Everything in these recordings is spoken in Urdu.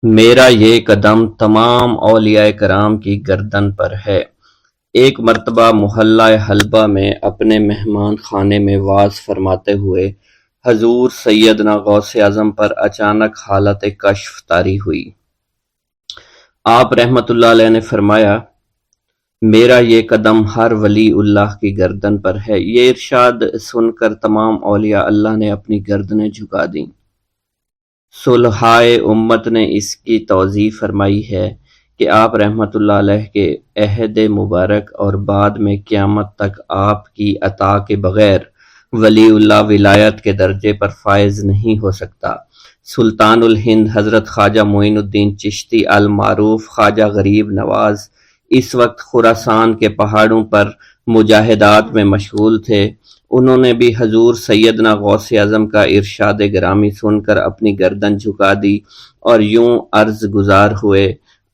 میرا یہ قدم تمام اولیاء کرام کی گردن پر ہے۔ ایک مرتبہ محلہ حلبہ میں اپنے مہمان خانے میں وعظ فرماتے ہوئے حضور سیدنا غوث اعظم پر اچانک حالت کشف طاری ہوئی۔ آپ رحمت اللہ علیہ نے فرمایا، میرا یہ قدم ہر ولی اللہ کی گردن پر ہے۔ یہ ارشاد سن کر تمام اولیاء اللہ نے اپنی گردنیں جھکا دیں۔ صلحائے امت نے اس کی توضیح فرمائی ہے کہ آپ رحمت اللہ علیہ کے عہد مبارک اور بعد میں قیامت تک آپ کی عطا کے بغیر ولی اللہ ولایت کے درجے پر فائز نہیں ہو سکتا۔ سلطان الہند حضرت خواجہ معین الدین چشتی المعروف خواجہ غریب نواز اس وقت خراسان کے پہاڑوں پر مجاہدات میں مشغول تھے۔ انہوں نے بھی حضور سیدنا غوث اعظم کا ارشاد گرامی سن کر اپنی گردن جھکا دی اور یوں عرض گزار ہوئے،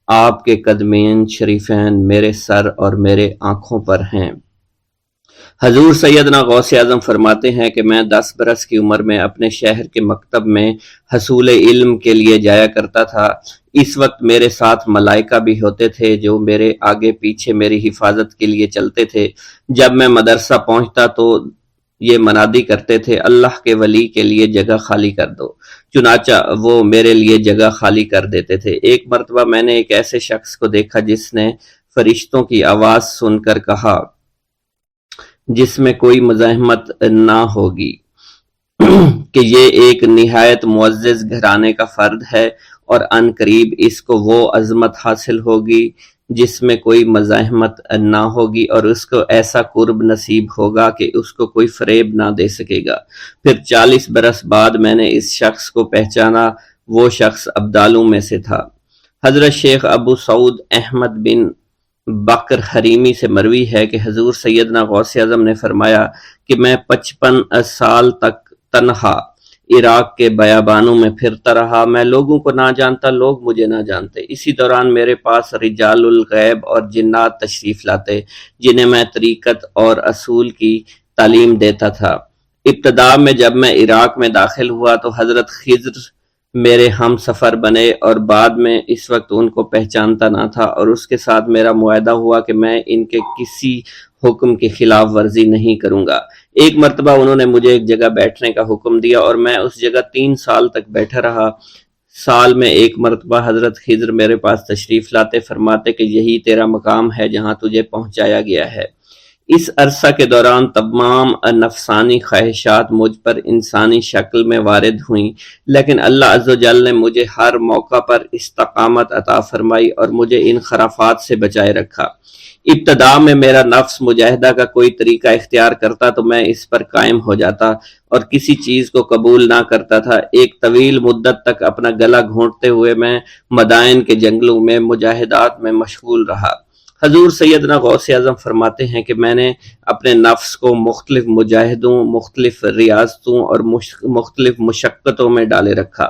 آپ کے قدمین شریفین میرے سر اور میرے آنکھوں پر ہیں۔ حضور سیدنا غوث اعظم فرماتے ہیں کہ میں 10 برس کی عمر میں اپنے شہر کے مکتب میں حصول علم کے لیے جایا کرتا تھا۔ اس وقت میرے ساتھ ملائکہ بھی ہوتے تھے جو میرے آگے پیچھے میری حفاظت کے لیے چلتے تھے۔ جب میں مدرسہ پہنچتا تو یہ منادی کرتے تھے، اللہ کے ولی کے لیے جگہ خالی کر دو۔ چنانچہ وہ میرے لیے جگہ خالی کر دیتے تھے۔ ایک مرتبہ میں نے ایک ایسے شخص کو دیکھا جس نے فرشتوں کی آواز سن کر کہا، جس میں کوئی مزاحمت نہ ہوگی، کہ یہ ایک نہایت معزز گھرانے کا فرد ہے اور عن قریب اس کو وہ عظمت حاصل ہوگی جس میں کوئی مزاحمت نہ ہوگی، اور اس کو ایسا قرب نصیب ہوگا کہ اس کو کوئی فریب نہ دے سکے گا۔ پھر 40 برس بعد میں نے اس شخص کو پہچانا۔ وہ شخص ابدالوں میں سے تھا۔ حضرت شیخ ابو سعود احمد بن بکر حریمی سے مروی ہے کہ حضور سیدنا غوث اعظم نے فرمایا کہ میں 55 سال تک تنہا عراق کے بیابانوں میں پھرتا رہا۔ میں لوگوں کو نہ جانتا، لوگ مجھے نہ جانتے۔ اسی دوران میرے پاس رجال الغیب اور جنات تشریف لاتے جنہیں میں طریقت اور اصول کی تعلیم دیتا تھا۔ ابتدا میں جب میں عراق میں داخل ہوا تو حضرت خضر میرے ہم سفر بنے، اور بعد میں اس وقت ان کو پہچانتا نہ تھا، اور اس کے ساتھ میرا معاہدہ ہوا کہ میں ان کے کسی حکم کی خلاف ورزی نہیں کروں گا۔ ایک مرتبہ انہوں نے مجھے ایک جگہ بیٹھنے کا حکم دیا اور میں اس جگہ 3 سال تک بیٹھا رہا۔ سال میں ایک مرتبہ حضرت خضر میرے پاس تشریف لاتے، فرماتے کہ یہی تیرا مقام ہے جہاں تجھے پہنچایا گیا ہے۔ اس عرصہ کے دوران تمام نفسانی خواہشات مجھ پر انسانی شکل میں وارد ہوئیں، لیکن اللہ عز و جل نے مجھے ہر موقع پر استقامت عطا فرمائی اور مجھے ان خرافات سے بچائے رکھا۔ ابتدا میں میرا نفس مجاہدہ کا کوئی طریقہ اختیار کرتا تو میں اس پر قائم ہو جاتا اور کسی چیز کو قبول نہ کرتا تھا۔ ایک طویل مدت تک اپنا گلا گھونٹتے ہوئے میں مدائن کے جنگلوں میں مجاہدات میں مشغول رہا۔ حضور سیدنا غوث اعظم فرماتے ہیں کہ میں نے اپنے نفس کو مختلف مجاہدوں، مختلف ریاضتوں اور مختلف مشقتوں میں ڈالے رکھا۔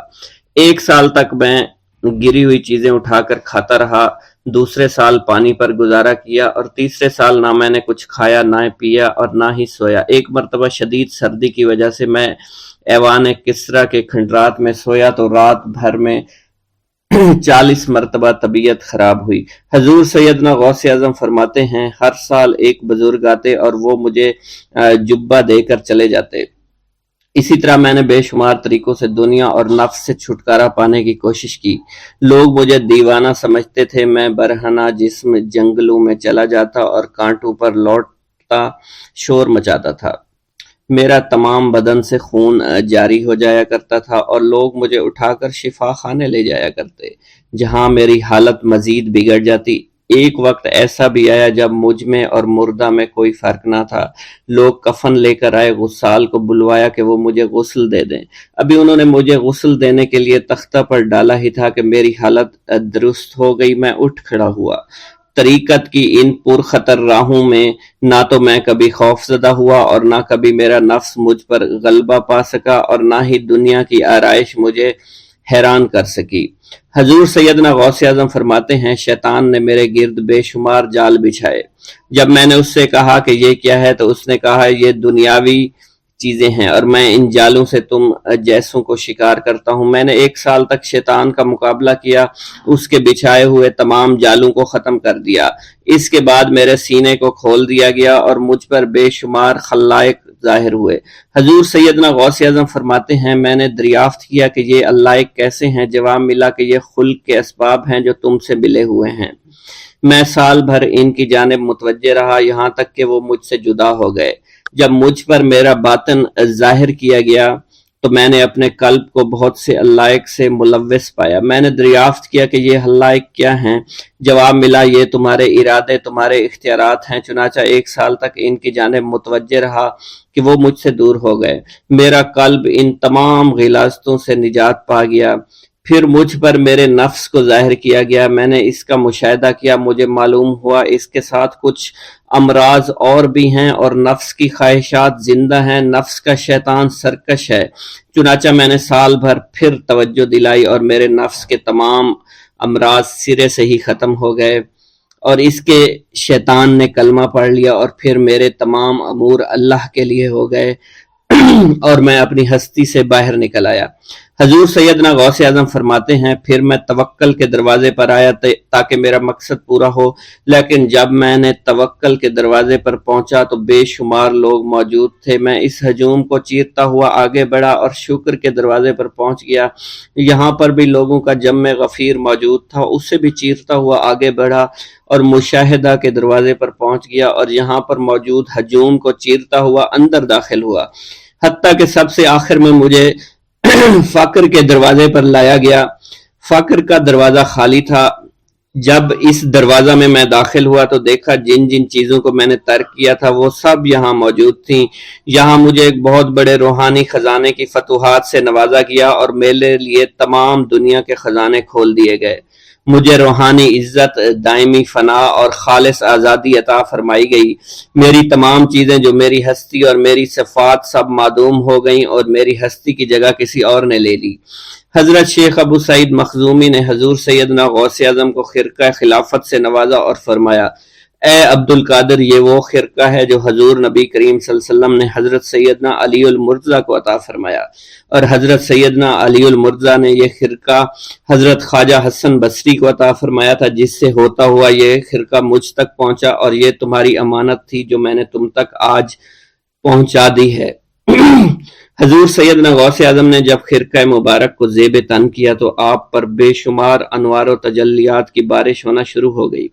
1 سال تک میں گری ہوئی چیزیں اٹھا کر کھاتا رہا، دوسرے سال پانی پر گزارا کیا، اور تیسرے سال نہ میں نے کچھ کھایا، نہ پیا اور نہ ہی سویا۔ ایک مرتبہ شدید سردی کی وجہ سے میں ایوان کسریٰ کے کھنڈرات میں سویا تو رات بھر میں 40 مرتبہ طبیعت خراب ہوئی۔ حضور سیدنا غوث اعظم فرماتے ہیں، ہر سال ایک بزرگ آتے اور وہ مجھے جبہ دے کر چلے جاتے۔ اسی طرح میں نے بے شمار طریقوں سے دنیا اور نفس سے چھٹکارا پانے کی کوشش کی۔ لوگ مجھے دیوانہ سمجھتے تھے۔ میں برہنہ جسم جنگلوں میں چلا جاتا اور کانٹوں پر لوٹتا شور مچاتا تھا۔ میرا تمام بدن سے خون جاری ہو جایا کرتا تھا اور لوگ مجھے اٹھا کر شفا خانے لے جایا کرتے، جہاں میری حالت مزید بگڑ جاتی۔ ایک وقت ایسا بھی آیا جب مجھ میں اور مردہ میں کوئی فرق نہ تھا۔ لوگ کفن لے کر آئے، غسال کو بلوایا کہ وہ مجھے غسل دے دیں۔ ابھی انہوں نے مجھے غسل دینے کے لیے تختہ پر ڈالا ہی تھا کہ میری حالت درست ہو گئی۔ میں اٹھ کھڑا ہوا۔ طریقت کی ان پرخطر راہوں میں نہ تو میں کبھی خوف زدہ ہوا اور نہ کبھی میرا نفس مجھ پر غلبہ پا سکا، اور نہ ہی دنیا کی آرائش مجھے حیران کر سکی۔ حضور سیدنا غوث اعظم فرماتے ہیں، شیطان نے میرے گرد بے شمار جال بچھائے۔ جب میں نے اس سے کہا کہ یہ کیا ہے تو اس نے کہا، یہ دنیاوی چیزیں ہیں اور میں ان جالوں سے تم جیسوں کو شکار کرتا ہوں۔ میں نے 1 سال تک شیطان کا مقابلہ کیا، اس کے بچھائے ہوئے تمام جالوں کو ختم کر دیا۔ اس کے بعد میرے سینے کو کھول دیا گیا اور مجھ پر بے شمار خلائق ظاہر ہوئے۔ حضور سیدنا غوث اعظم فرماتے ہیں میں نے دریافت کیا کہ یہ اللہ کیسے ہیں؟ جواب ملا کہ یہ خلق کے اسباب ہیں جو تم سے ملے ہوئے ہیں۔ میں سال بھر ان کی جانب متوجہ رہا یہاں تک کہ وہ مجھ سے جدا ہو گئے۔ جب مجھ پر میرا باطن ظاہر کیا گیا تو میں نے اپنے قلب کو بہت سے علائق سے ملوث پایا۔ میں نے دریافت کیا کہ یہ علائق کیا ہیں؟ جواب ملا یہ تمہارے ارادے، تمہارے اختیارات ہیں۔ چنانچہ 1 سال تک ان کی جانب متوجہ رہا کہ وہ مجھ سے دور ہو گئے۔ میرا قلب ان تمام غلاظتوں سے نجات پا گیا۔ پھر مجھ پر میرے نفس کو ظاہر کیا گیا، میں نے اس کا مشاہدہ کیا، مجھے معلوم ہوا اس کے ساتھ کچھ امراض اور بھی ہیں اور نفس کی خواہشات زندہ ہیں، نفس کا شیطان سرکش ہے۔ چنانچہ میں نے سال بھر پھر توجہ دلائی اور میرے نفس کے تمام امراض سرے سے ہی ختم ہو گئے اور اس کے شیطان نے کلمہ پڑھ لیا اور پھر میرے تمام امور اللہ کے لیے ہو گئے اور میں اپنی ہستی سے باہر نکل آیا۔ حضور سیدنا غوث اعظم فرماتے ہیں پھر میں توکل کے دروازے پر آیا تاکہ میرا مقصد پورا ہو، لیکن جب میں نے توکل کے دروازے پر پہنچا تو بے شمار لوگ موجود تھے۔ میں اس ہجوم کو چیرتا ہوا آگے بڑھا اور شکر کے دروازے پر پہنچ گیا، یہاں پر بھی لوگوں کا جمع غفیر موجود تھا، اس سے بھی چیرتا ہوا آگے بڑھا اور مشاہدہ کے دروازے پر پہنچ گیا اور یہاں پر موجود ہجوم کو چیرتا ہوا اندر داخل ہوا، حتیٰ کہ سب سے آخر میں مجھے فقر کے دروازے پر لایا گیا۔ فقر کا دروازہ خالی تھا۔ جب اس دروازہ میں داخل ہوا تو دیکھا جن جن چیزوں کو میں نے ترک کیا تھا وہ سب یہاں موجود تھیں۔ یہاں مجھے ایک بہت بڑے روحانی خزانے کی فتوحات سے نوازا گیا اور میرے لیے تمام دنیا کے خزانے کھول دیے گئے۔ مجھے روحانی عزت، دائمی فنا اور خالص آزادی عطا فرمائی گئی۔ میری تمام چیزیں جو میری ہستی اور میری صفات سب معدوم ہو گئیں اور میری ہستی کی جگہ کسی اور نے لے لی۔ حضرت شیخ ابو سعید مخزومی نے حضور سیدنا غوث اعظم کو خرقہ خلافت سے نوازا اور فرمایا اے عبد القادر، یہ وہ خرقہ ہے جو حضور نبی کریم صلی اللہ علیہ وسلم نے حضرت سیدنا علی المرتضیٰ کو عطا فرمایا، اور حضرت سیدنا علی المرتضیٰ نے یہ خرقہ حضرت خواجہ حسن بصری کو عطا فرمایا تھا، جس سے ہوتا ہوا یہ خرقہ مجھ تک پہنچا، اور یہ تمہاری امانت تھی جو میں نے تم تک آج پہنچا دی ہے۔ حضور سیدنا غوث اعظم نے جب خرقہ مبارک کو زیب تن کیا تو آپ پر بے شمار انوار و تجلیات کی بارش ہونا شروع ہو گئی۔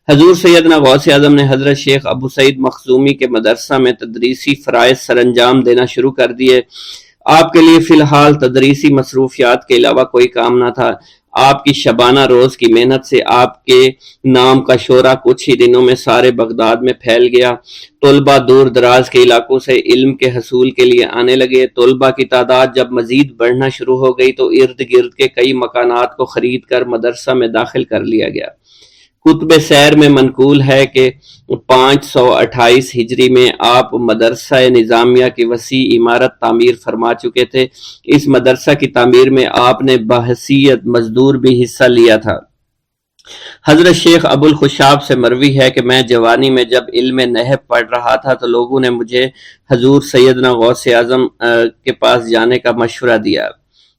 حضور سیدنا غوث اعظم نے حضرت شیخ ابو سعید مخزومی کے مدرسہ میں تدریسی فرائض سر انجام دینا شروع کر دیے۔ آپ کے لیے فی الحال تدریسی مصروفیات کے علاوہ کوئی کام نہ تھا۔ آپ کی شبانہ روز کی محنت سے آپ کے نام کا شعرہ کچھ ہی دنوں میں سارے بغداد میں پھیل گیا۔ طلبہ دور دراز کے علاقوں سے علم کے حصول کے لیے آنے لگے۔ طلبہ کی تعداد جب مزید بڑھنا شروع ہو گئی تو ارد گرد کے کئی مکانات کو خرید کر مدرسہ میں داخل کر لیا گیا۔ کتب سیر میں منقول ہے کہ 528 ہجری میں آپ مدرسہ نظامیہ کی وسیع عمارت تعمیر فرما چکے تھے۔ اس مدرسہ کی تعمیر میں آپ نے بحیثیت مزدور بھی حصہ لیا تھا۔ حضرت شیخ ابو الخشاب سے مروی ہے کہ میں جوانی میں جب علم نحو پڑھ رہا تھا تو لوگوں نے مجھے حضور سیدنا غوث اعظم کے پاس جانے کا مشورہ دیا،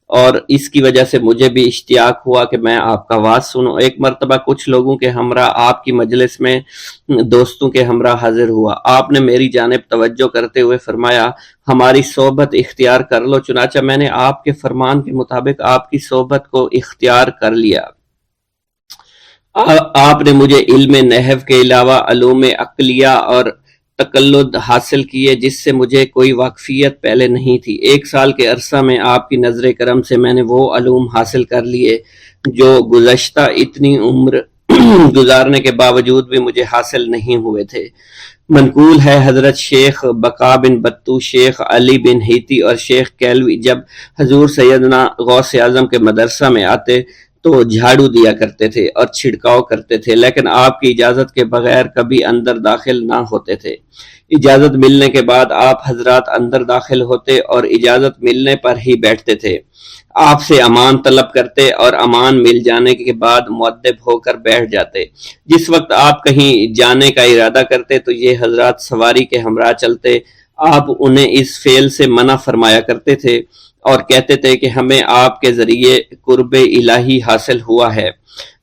اور اس کی وجہ سے مجھے بھی اشتیاق ہوا کہ میں آپ کا واز سنوں۔ ایک مرتبہ کچھ لوگوں کے ہمراہ آپ کی مجلس میں دوستوں کے ہمراہ حاضر ہوا۔ آپ نے میری جانب توجہ کرتے ہوئے فرمایا ہماری صحبت اختیار کر لو۔ چنانچہ میں نے آپ کے فرمان کے مطابق آپ کی صحبت کو اختیار کر لیا۔ آپ نے مجھے علم نحو کے علاوہ علوم عقلیہ اور تقلد حاصل کیے جس سے مجھے کوئی واقفیت پہلے نہیں تھی۔ 1 سال کے عرصہ میں آپ کی نظر کرم سے میں نے وہ علوم حاصل کر لیے جو گزشتہ اتنی عمر گزارنے کے باوجود بھی مجھے حاصل نہیں ہوئے تھے۔ منقول ہے حضرت شیخ بقا بن بطو، شیخ علی بن ہیتی اور شیخ کیلوی جب حضور سیدنا غوث اعظم کے مدرسہ میں آتے تو جھاڑو دیا کرتے تھے اور چھڑکاؤ کرتے تھے، لیکن آپ کی اجازت کے بغیر کبھی اندر داخل نہ ہوتے تھے۔ اجازت ملنے کے بعد آپ حضرات اندر داخل ہوتے اور اجازت ملنے پر ہی بیٹھتے تھے۔ آپ سے امان طلب کرتے اور امان مل جانے کے بعد مؤدب ہو کر بیٹھ جاتے۔ جس وقت آپ کہیں جانے کا ارادہ کرتے تو یہ حضرات سواری کے ہمراہ چلتے۔ آپ انہیں اس فعل سے منع فرمایا کرتے تھے اور کہتے تھے کہ ہمیں آپ کے ذریعے قرب الہی حاصل ہوا ہے۔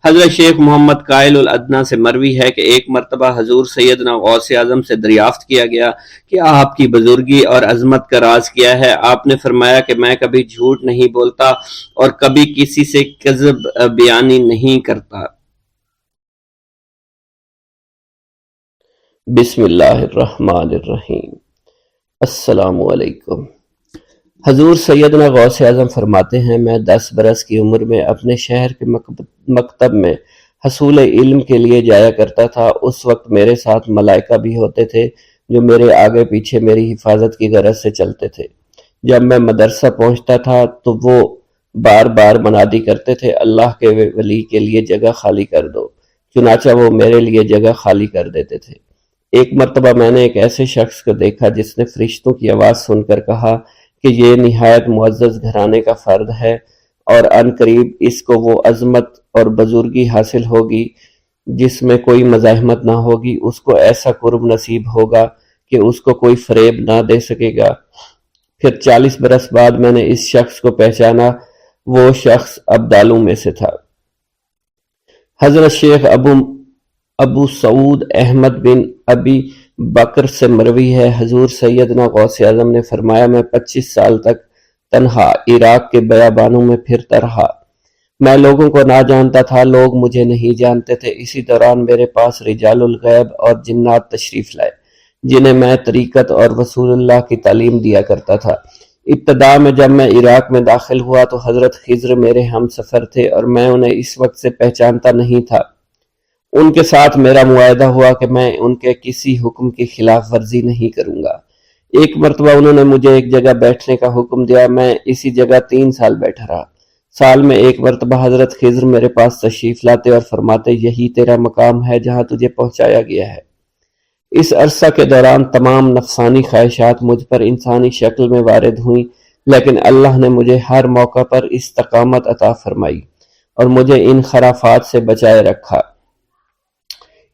حضرت شیخ محمد قائل الادنیٰ سے مروی ہے کہ ایک مرتبہ حضور سیدنا غوث اعظم سے دریافت کیا گیا کہ آپ کی بزرگی اور عظمت کا راز کیا ہے؟ آپ نے فرمایا کہ میں کبھی جھوٹ نہیں بولتا اور کبھی کسی سے کذب بیانی نہیں کرتا۔ بسم اللہ الرحمن الرحیم۔ السلام علیکم۔ حضور سیدنا غوث اعظم فرماتے ہیں، میں 10 برس کی عمر میں اپنے شہر کے مکتب میں حصول علم کے لیے جایا کرتا تھا۔ اس وقت میرے ساتھ ملائکہ بھی ہوتے تھے جو میرے آگے پیچھے میری حفاظت کی غرض سے چلتے تھے۔ جب میں مدرسہ پہنچتا تھا تو وہ بار بار منادی کرتے تھے، اللہ کے ولی کے لیے جگہ خالی کر دو، چنانچہ وہ میرے لیے جگہ خالی کر دیتے تھے۔ ایک مرتبہ میں نے ایک ایسے شخص کو دیکھا جس نے فرشتوں کی آواز سن کر کہا کہ یہ نہایت معزز گھرانے کا فرد ہے اور عن قریب اس کو وہ عظمت اور بزرگی حاصل ہوگی جس میں کوئی مزاحمت نہ ہوگی، اس کو ایسا قرب نصیب ہوگا کہ اس کو کوئی فریب نہ دے سکے گا۔ پھر 40 برس بعد میں نے اس شخص کو پہچانا، وہ شخص ابدالوں میں سے تھا۔ حضرت شیخ ابو سعود احمد بن ابی بکر سے مروی ہے، حضور سیدنا غوث اعظم نے فرمایا، میں 25 سال تک تنہا عراق کے بیابانوں میں پھرتا رہا۔ میں لوگوں کو نہ جانتا تھا، لوگ مجھے نہیں جانتے تھے۔ اسی دوران میرے پاس رجال الغیب اور جنات تشریف لائے جنہیں میں طریقت اور رسول اللہ کی تعلیم دیا کرتا تھا۔ ابتدا میں جب میں عراق میں داخل ہوا تو حضرت خضر میرے ہم سفر تھے اور میں انہیں اس وقت سے پہچانتا نہیں تھا۔ ان کے ساتھ میرا معاہدہ ہوا کہ میں ان کے کسی حکم کی خلاف ورزی نہیں کروں گا۔ ایک مرتبہ انہوں نے مجھے ایک جگہ بیٹھنے کا حکم دیا، میں اسی جگہ 3 سال بیٹھا رہا۔ سال میں ایک مرتبہ حضرت خضر میرے پاس تشریف لاتے اور فرماتے، یہی تیرا مقام ہے جہاں تجھے پہنچایا گیا ہے۔ اس عرصہ کے دوران تمام نفسانی خواہشات مجھ پر انسانی شکل میں وارد ہوئیں، لیکن اللہ نے مجھے ہر موقع پر استقامت عطا فرمائی اور مجھے ان خرافات سے بچائے رکھا۔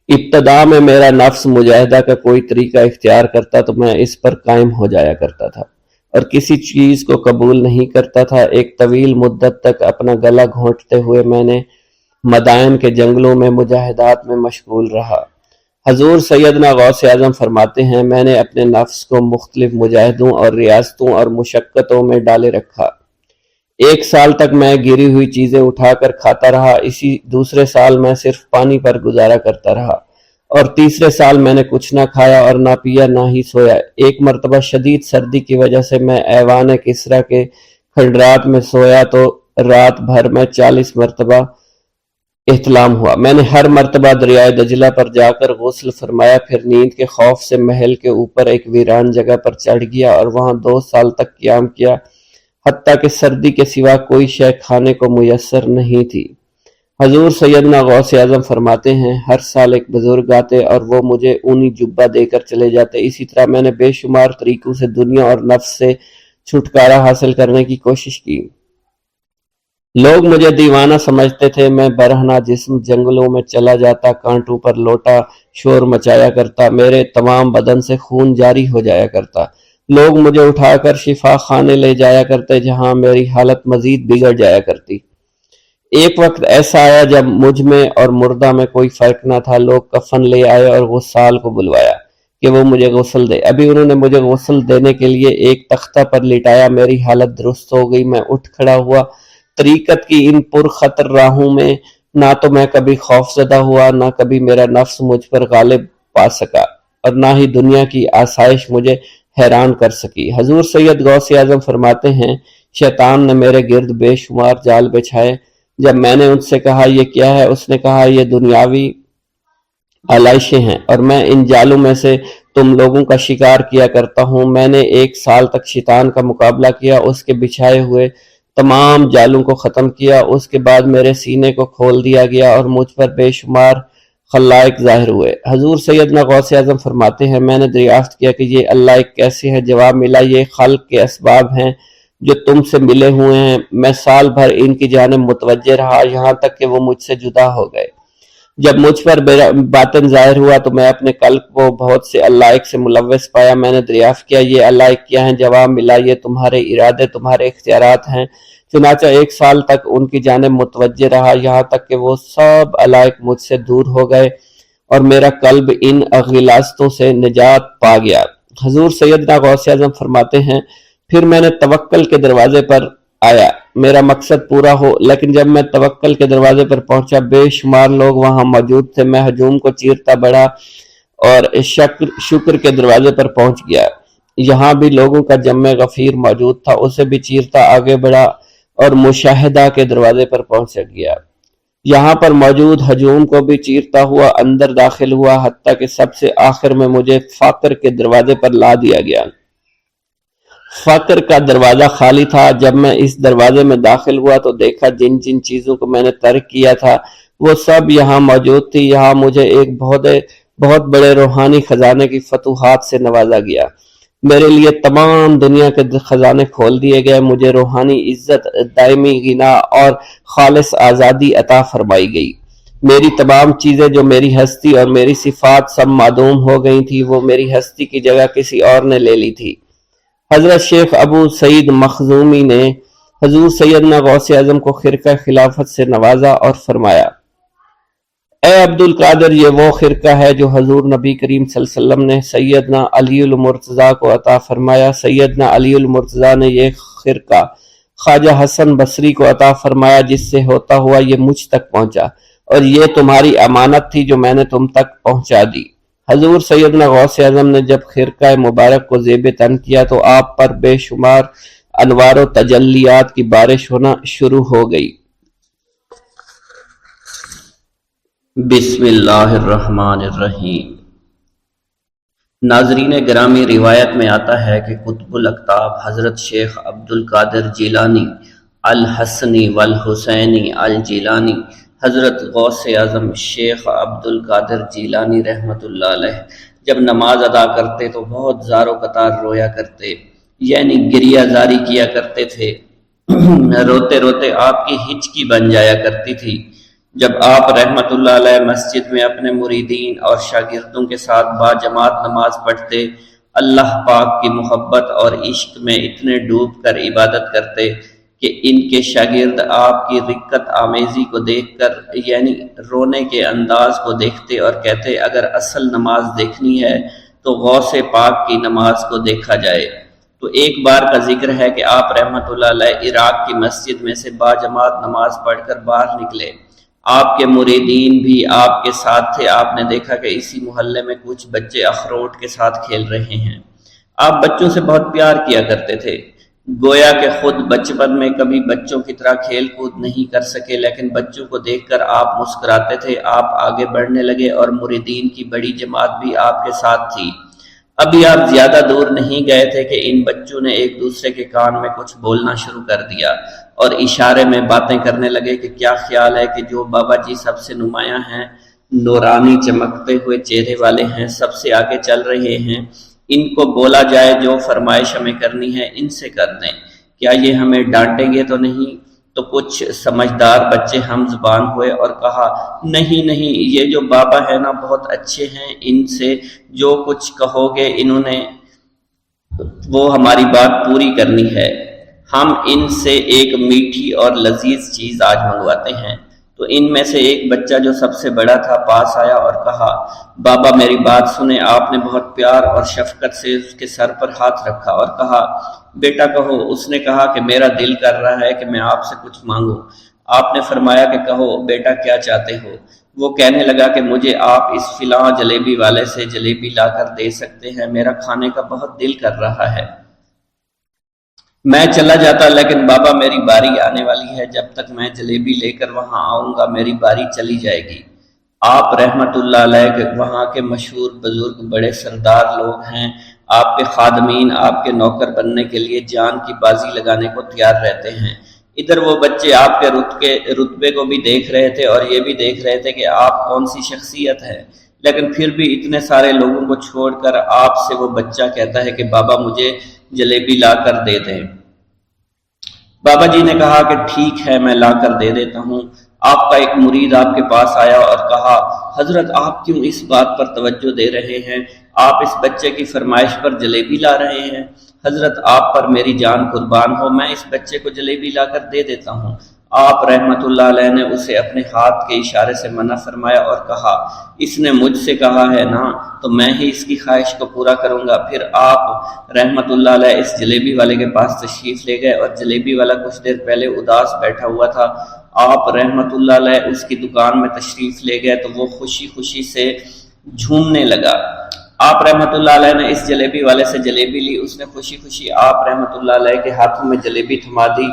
ابتدا میں میرا نفس مجاہدہ کا کوئی طریقہ اختیار کرتا تو میں اس پر قائم ہو جایا کرتا تھا اور کسی چیز کو قبول نہیں کرتا تھا۔ ایک طویل مدت تک اپنا گلا گھونٹتے ہوئے میں نے مدائن کے جنگلوں میں مجاہدات میں مشغول رہا۔ حضور سیدنا غوث اعظم فرماتے ہیں، میں نے اپنے نفس کو مختلف مجاہدوں اور ریاستوں اور مشقتوں میں ڈالے رکھا۔ 1 سال تک میں گری ہوئی چیزیں اٹھا کر کھاتا رہا، اسی دوسرے سال میں صرف پانی پر گزارا کرتا رہا اور تیسرے سال میں نے کچھ نہ کھایا اور نہ پیا نہ ہی سویا۔ ایک مرتبہ شدید سردی کی وجہ سے میں ایوان کسریٰ کے کھنڈرات میں سویا تو رات بھر میں 40 مرتبہ احتلام ہوا۔ میں نے ہر مرتبہ دریائے دجلہ پر جا کر غسل فرمایا، پھر نیند کے خوف سے محل کے اوپر ایک ویران جگہ پر چڑھ گیا اور وہاں 2 سال تک قیام کیا، حتیٰ کہ سردی کے سوا کوئی شے کھانے کو میسر نہیں تھی۔ حضور سیدنا غوث اعظم فرماتے ہیں، ہر سال ایک بزرگ آتے اور وہ مجھے اونی جبہ دے کر چلے جاتے۔ اسی طرح میں نے بے شمار طریقوں سے دنیا اور نفس سے چھٹکارا حاصل کرنے کی کوشش کی۔ لوگ مجھے دیوانہ سمجھتے تھے، میں برہنہ جسم جنگلوں میں چلا جاتا، کانٹوں پر لوٹا شور مچایا کرتا، میرے تمام بدن سے خون جاری ہو جایا کرتا۔ لوگ مجھے اٹھا کر شفا خانے لے جایا کرتے جہاں میری حالت مزید بگڑ جایا کرتی۔ ایک وقت ایسا آیا جب مجھ میں اور مردہ میں کوئی فرق نہ تھا۔ لوگ کفن لے آئے اور غسال کو بلوایا کہ وہ مجھے غسل دے۔ ابھی انہوں نے مجھے غسل دینے کے لیے ایک تختہ پر لٹایا، میری حالت درست ہو گئی، میں اٹھ کھڑا ہوا۔ طریقت کی ان پرخطر راہوں میں نہ تو میں کبھی خوف زدہ ہوا، نہ کبھی میرا نفس مجھ پر غالب پا سکا اور نہ ہی دنیا کی آسائش مجھے حیران کر سکی۔ حضور سید غوث اعظم فرماتے ہیں، شیطان نے میرے گرد بے شمار جال بچھائے۔ جب میں نے ان سے کہا یہ کیا ہے، اس نے کہا یہ دنیاوی آلائشیں ہیں اور میں ان جالوں میں سے تم لوگوں کا شکار کیا کرتا ہوں۔ میں نے 1 سال تک شیطان کا مقابلہ کیا، اس کے بچھائے ہوئے تمام جالوں کو ختم کیا۔ اس کے بعد میرے سینے کو کھول دیا گیا اور مجھ پر بے شمار خلائق ظاہر ہوئے۔ حضور سیدنا غوث اعظم فرماتے ہیں، میں نے دریافت کیا کہ یہ اللہ ایک کیسے ہے؟ جواب ملا، یہ خلق کے اسباب ہیں جو تم سے ملے ہوئے ہیں۔ میں سال بھر ان کی جانب متوجہ رہا، یہاں تک کہ وہ مجھ سے جدا ہو گئے۔ جب مجھ پر باطن ظاہر ہوا تو میں اپنے قلب کو بہت سے علائق سے ملوث پایا۔ میں نے دریافت کیا یہ علائق کیا ہیں؟ جواب ملا یہ تمہارے ارادے، تمہارے اختیارات ہیں۔ چنانچہ 1 سال تک ان کی جانب متوجہ رہا، یہاں تک کہ وہ سب علائق مجھ سے دور ہو گئے اور میرا قلب ان غلاظتوں سے نجات پا گیا۔ حضور سیدنا غوث اعظم فرماتے ہیں پھر میں نے توکل کے دروازے پر آیا میرا مقصد پورا ہو، لیکن جب میں توکل کے دروازے پر پہنچا بے شمار لوگ وہاں موجود تھے۔ میں ہجوم کو چیرتا بڑھا اور شکر کے دروازے پر پہنچ گیا، یہاں بھی لوگوں کا جمع غفیر موجود تھا، اسے بھی چیرتا آگے بڑھا اور مشاہدہ کے دروازے پر پہنچ گیا، یہاں پر موجود ہجوم کو بھی چیرتا ہوا اندر داخل ہوا، حتیٰ کہ سب سے آخر میں مجھے فقر کے دروازے پر لا دیا گیا۔ فقر کا دروازہ خالی تھا۔ جب میں اس دروازے میں داخل ہوا تو دیکھا جن جن چیزوں کو میں نے ترک کیا تھا وہ سب یہاں موجود تھی۔ یہاں مجھے ایک بہت بڑے روحانی خزانے کی فتوحات سے نوازا گیا، میرے لیے تمام دنیا کے خزانے کھول دیے گئے، مجھے روحانی عزت، دائمی غنا اور خالص آزادی عطا فرمائی گئی۔ میری تمام چیزیں جو میری ہستی اور میری صفات سب معدوم ہو گئی تھی، وہ میری ہستی کی جگہ کسی اور نے لے لی تھی۔ حضرت شیخ ابو سعید مخزومی نے حضور سیدنا غوث اعظم کو خرقہ خلافت سے نوازا اور فرمایا اے عبد القادر، یہ وہ خرقہ ہے جو حضور نبی کریم صلی اللہ علیہ وسلم نے سیدنا علی المرتضیٰ کو عطا فرمایا۔ سیدنا علی المرتضیٰ نے یہ خرقہ خواجہ حسن بصری کو عطا فرمایا، جس سے ہوتا ہوا یہ مجھ تک پہنچا، اور یہ تمہاری امانت تھی جو میں نے تم تک پہنچا دی۔ حضور سیدنا غوث اعظم نے جب خرقہ مبارک کو زیب تن کیا تو آپ پر بے شمار انوار و تجلیات کی بارش ہونا شروع ہو گئی۔ بسم اللہ الرحمن الرحیم۔ ناظرین گرامی، روایت میں آتا ہے کہ قطب الاقطاب حضرت شیخ عبد القادر جیلانی الحسنی والحسینی الجیلانی، حضرت غوث اعظم شیخ عبد القادر جیلانی رحمۃ اللہ علیہ جب نماز ادا کرتے تو بہت زار و قطار رویا کرتے، یعنی گریہ زاری کیا کرتے تھے۔ روتے روتے آپ کی ہچکی بن جایا کرتی تھی۔ جب آپ رحمۃ اللہ علیہ مسجد میں اپنے مریدین اور شاگردوں کے ساتھ باجماعت نماز پڑھتے، اللہ پاک کی محبت اور عشق میں اتنے ڈوب کر عبادت کرتے کہ ان کے شاگرد آپ کی رقت آمیزی کو دیکھ کر، یعنی رونے کے انداز کو دیکھتے اور کہتے اگر اصل نماز دیکھنی ہے تو غوث پاک کی نماز کو دیکھا جائے۔ تو ایک بار کا ذکر ہے کہ آپ رحمۃ اللہ علیہ عراق کی مسجد میں سے باجماعت نماز پڑھ کر باہر نکلے، آپ کے مریدین بھی آپ کے ساتھ تھے۔ آپ نے دیکھا کہ اسی محلے میں کچھ بچے اخروٹ کے ساتھ کھیل رہے ہیں۔ آپ بچوں سے بہت پیار کیا کرتے تھے، گویا کہ خود بچپن میں کبھی بچوں کی طرح کھیل کود نہیں کر سکے، لیکن بچوں کو دیکھ کر آپ مسکراتے تھے۔ آپ آگے بڑھنے لگے اور مریدین کی بڑی جماعت بھی آپ کے ساتھ تھی۔ ابھی آپ زیادہ دور نہیں گئے تھے کہ ان بچوں نے ایک دوسرے کے کان میں کچھ بولنا شروع کر دیا اور اشارے میں باتیں کرنے لگے کہ کیا خیال ہے کہ جو بابا جی سب سے نمایاں ہیں، نورانی چمکتے ہوئے چہرے والے ہیں، سب سے آگے چل رہے ہیں، ان کو بولا جائے جو فرمائش ہمیں کرنی ہے ان سے کر دیں، کیا یہ ہمیں ڈانٹیں گے تو نہیں؟ تو کچھ سمجھدار بچے ہم زبان ہوئے اور کہا نہیں نہیں، یہ جو بابا ہے نا بہت اچھے ہیں، ان سے جو کچھ کہو گے انہوں نے وہ ہماری بات پوری کرنی ہے، ہم ان سے ایک میٹھی اور لذیذ چیز آج منگواتے ہیں۔ تو ان میں سے ایک بچہ جو سب سے بڑا تھا پاس آیا اور کہا بابا میری بات سنیں۔ آپ نے بہت پیار اور شفقت سے اس کے سر پر ہاتھ رکھا اور کہا بیٹا کہو۔ اس نے کہا کہ میرا دل کر رہا ہے کہ میں آپ سے کچھ مانگوں۔ آپ نے فرمایا کہ کہو بیٹا کیا چاہتے ہو؟ وہ کہنے لگا کہ مجھے آپ اس فلاں جلیبی والے سے جلیبی لا کر دے سکتے ہیں، میرا کھانے کا بہت دل کر رہا ہے۔ میں چلا جاتا لیکن بابا میری باری آنے والی ہے، جب تک میں جلیبی لے کر وہاں آؤں گا میری باری چلی جائے گی۔ آپ رحمت اللہ علیہ کے وہاں کے مشہور بزرگ بڑے سردار لوگ ہیں، آپ کے خادمین آپ کے نوکر بننے کے لیے جان کی بازی لگانے کو تیار رہتے ہیں۔ ادھر وہ بچے آپ کے رتبے کو بھی دیکھ رہے تھے اور یہ بھی دیکھ رہے تھے کہ آپ کون سی شخصیت ہے، لیکن پھر بھی اتنے سارے لوگوں کو چھوڑ کر آپ سے وہ بچہ کہتا ہے کہ بابا مجھے جلیبی لا کر دے دیں۔ بابا جی نے کہا کہ ٹھیک ہے میں لا کر دے دیتا ہوں۔ آپ کا ایک مرید آپ کے پاس آیا اور کہا حضرت آپ کیوں اس بات پر توجہ دے رہے ہیں، آپ اس بچے کی فرمائش پر جلیبی لا رہے ہیں؟ حضرت آپ پر میری جان قربان ہو، میں اس بچے کو جلیبی لا کر دے دیتا ہوں۔ آپ رحمت اللہ علیہ نے اسے اپنے ہاتھ کے اشارے سے منع فرمایا اور کہا اس نے مجھ سے کہا ہے نا تو میں ہی اس کی خواہش کو پورا کروں گا۔ پھر آپ رحمت اللہ علیہ اس جلیبی والے کے پاس تشریف لے گئے اور جلیبی والا کچھ دیر پہلے اداس بیٹھا ہوا تھا۔ آپ رحمت اللہ علیہ اس کی دکان میں تشریف لے گئے تو وہ خوشی خوشی سے جھومنے لگا۔ آپ رحمت اللہ علیہ نے اس جلیبی والے سے جلیبی لی، اس نے خوشی خوشی آپ رحمت اللہ علیہ کے ہاتھوں میں جلیبی تھما دی۔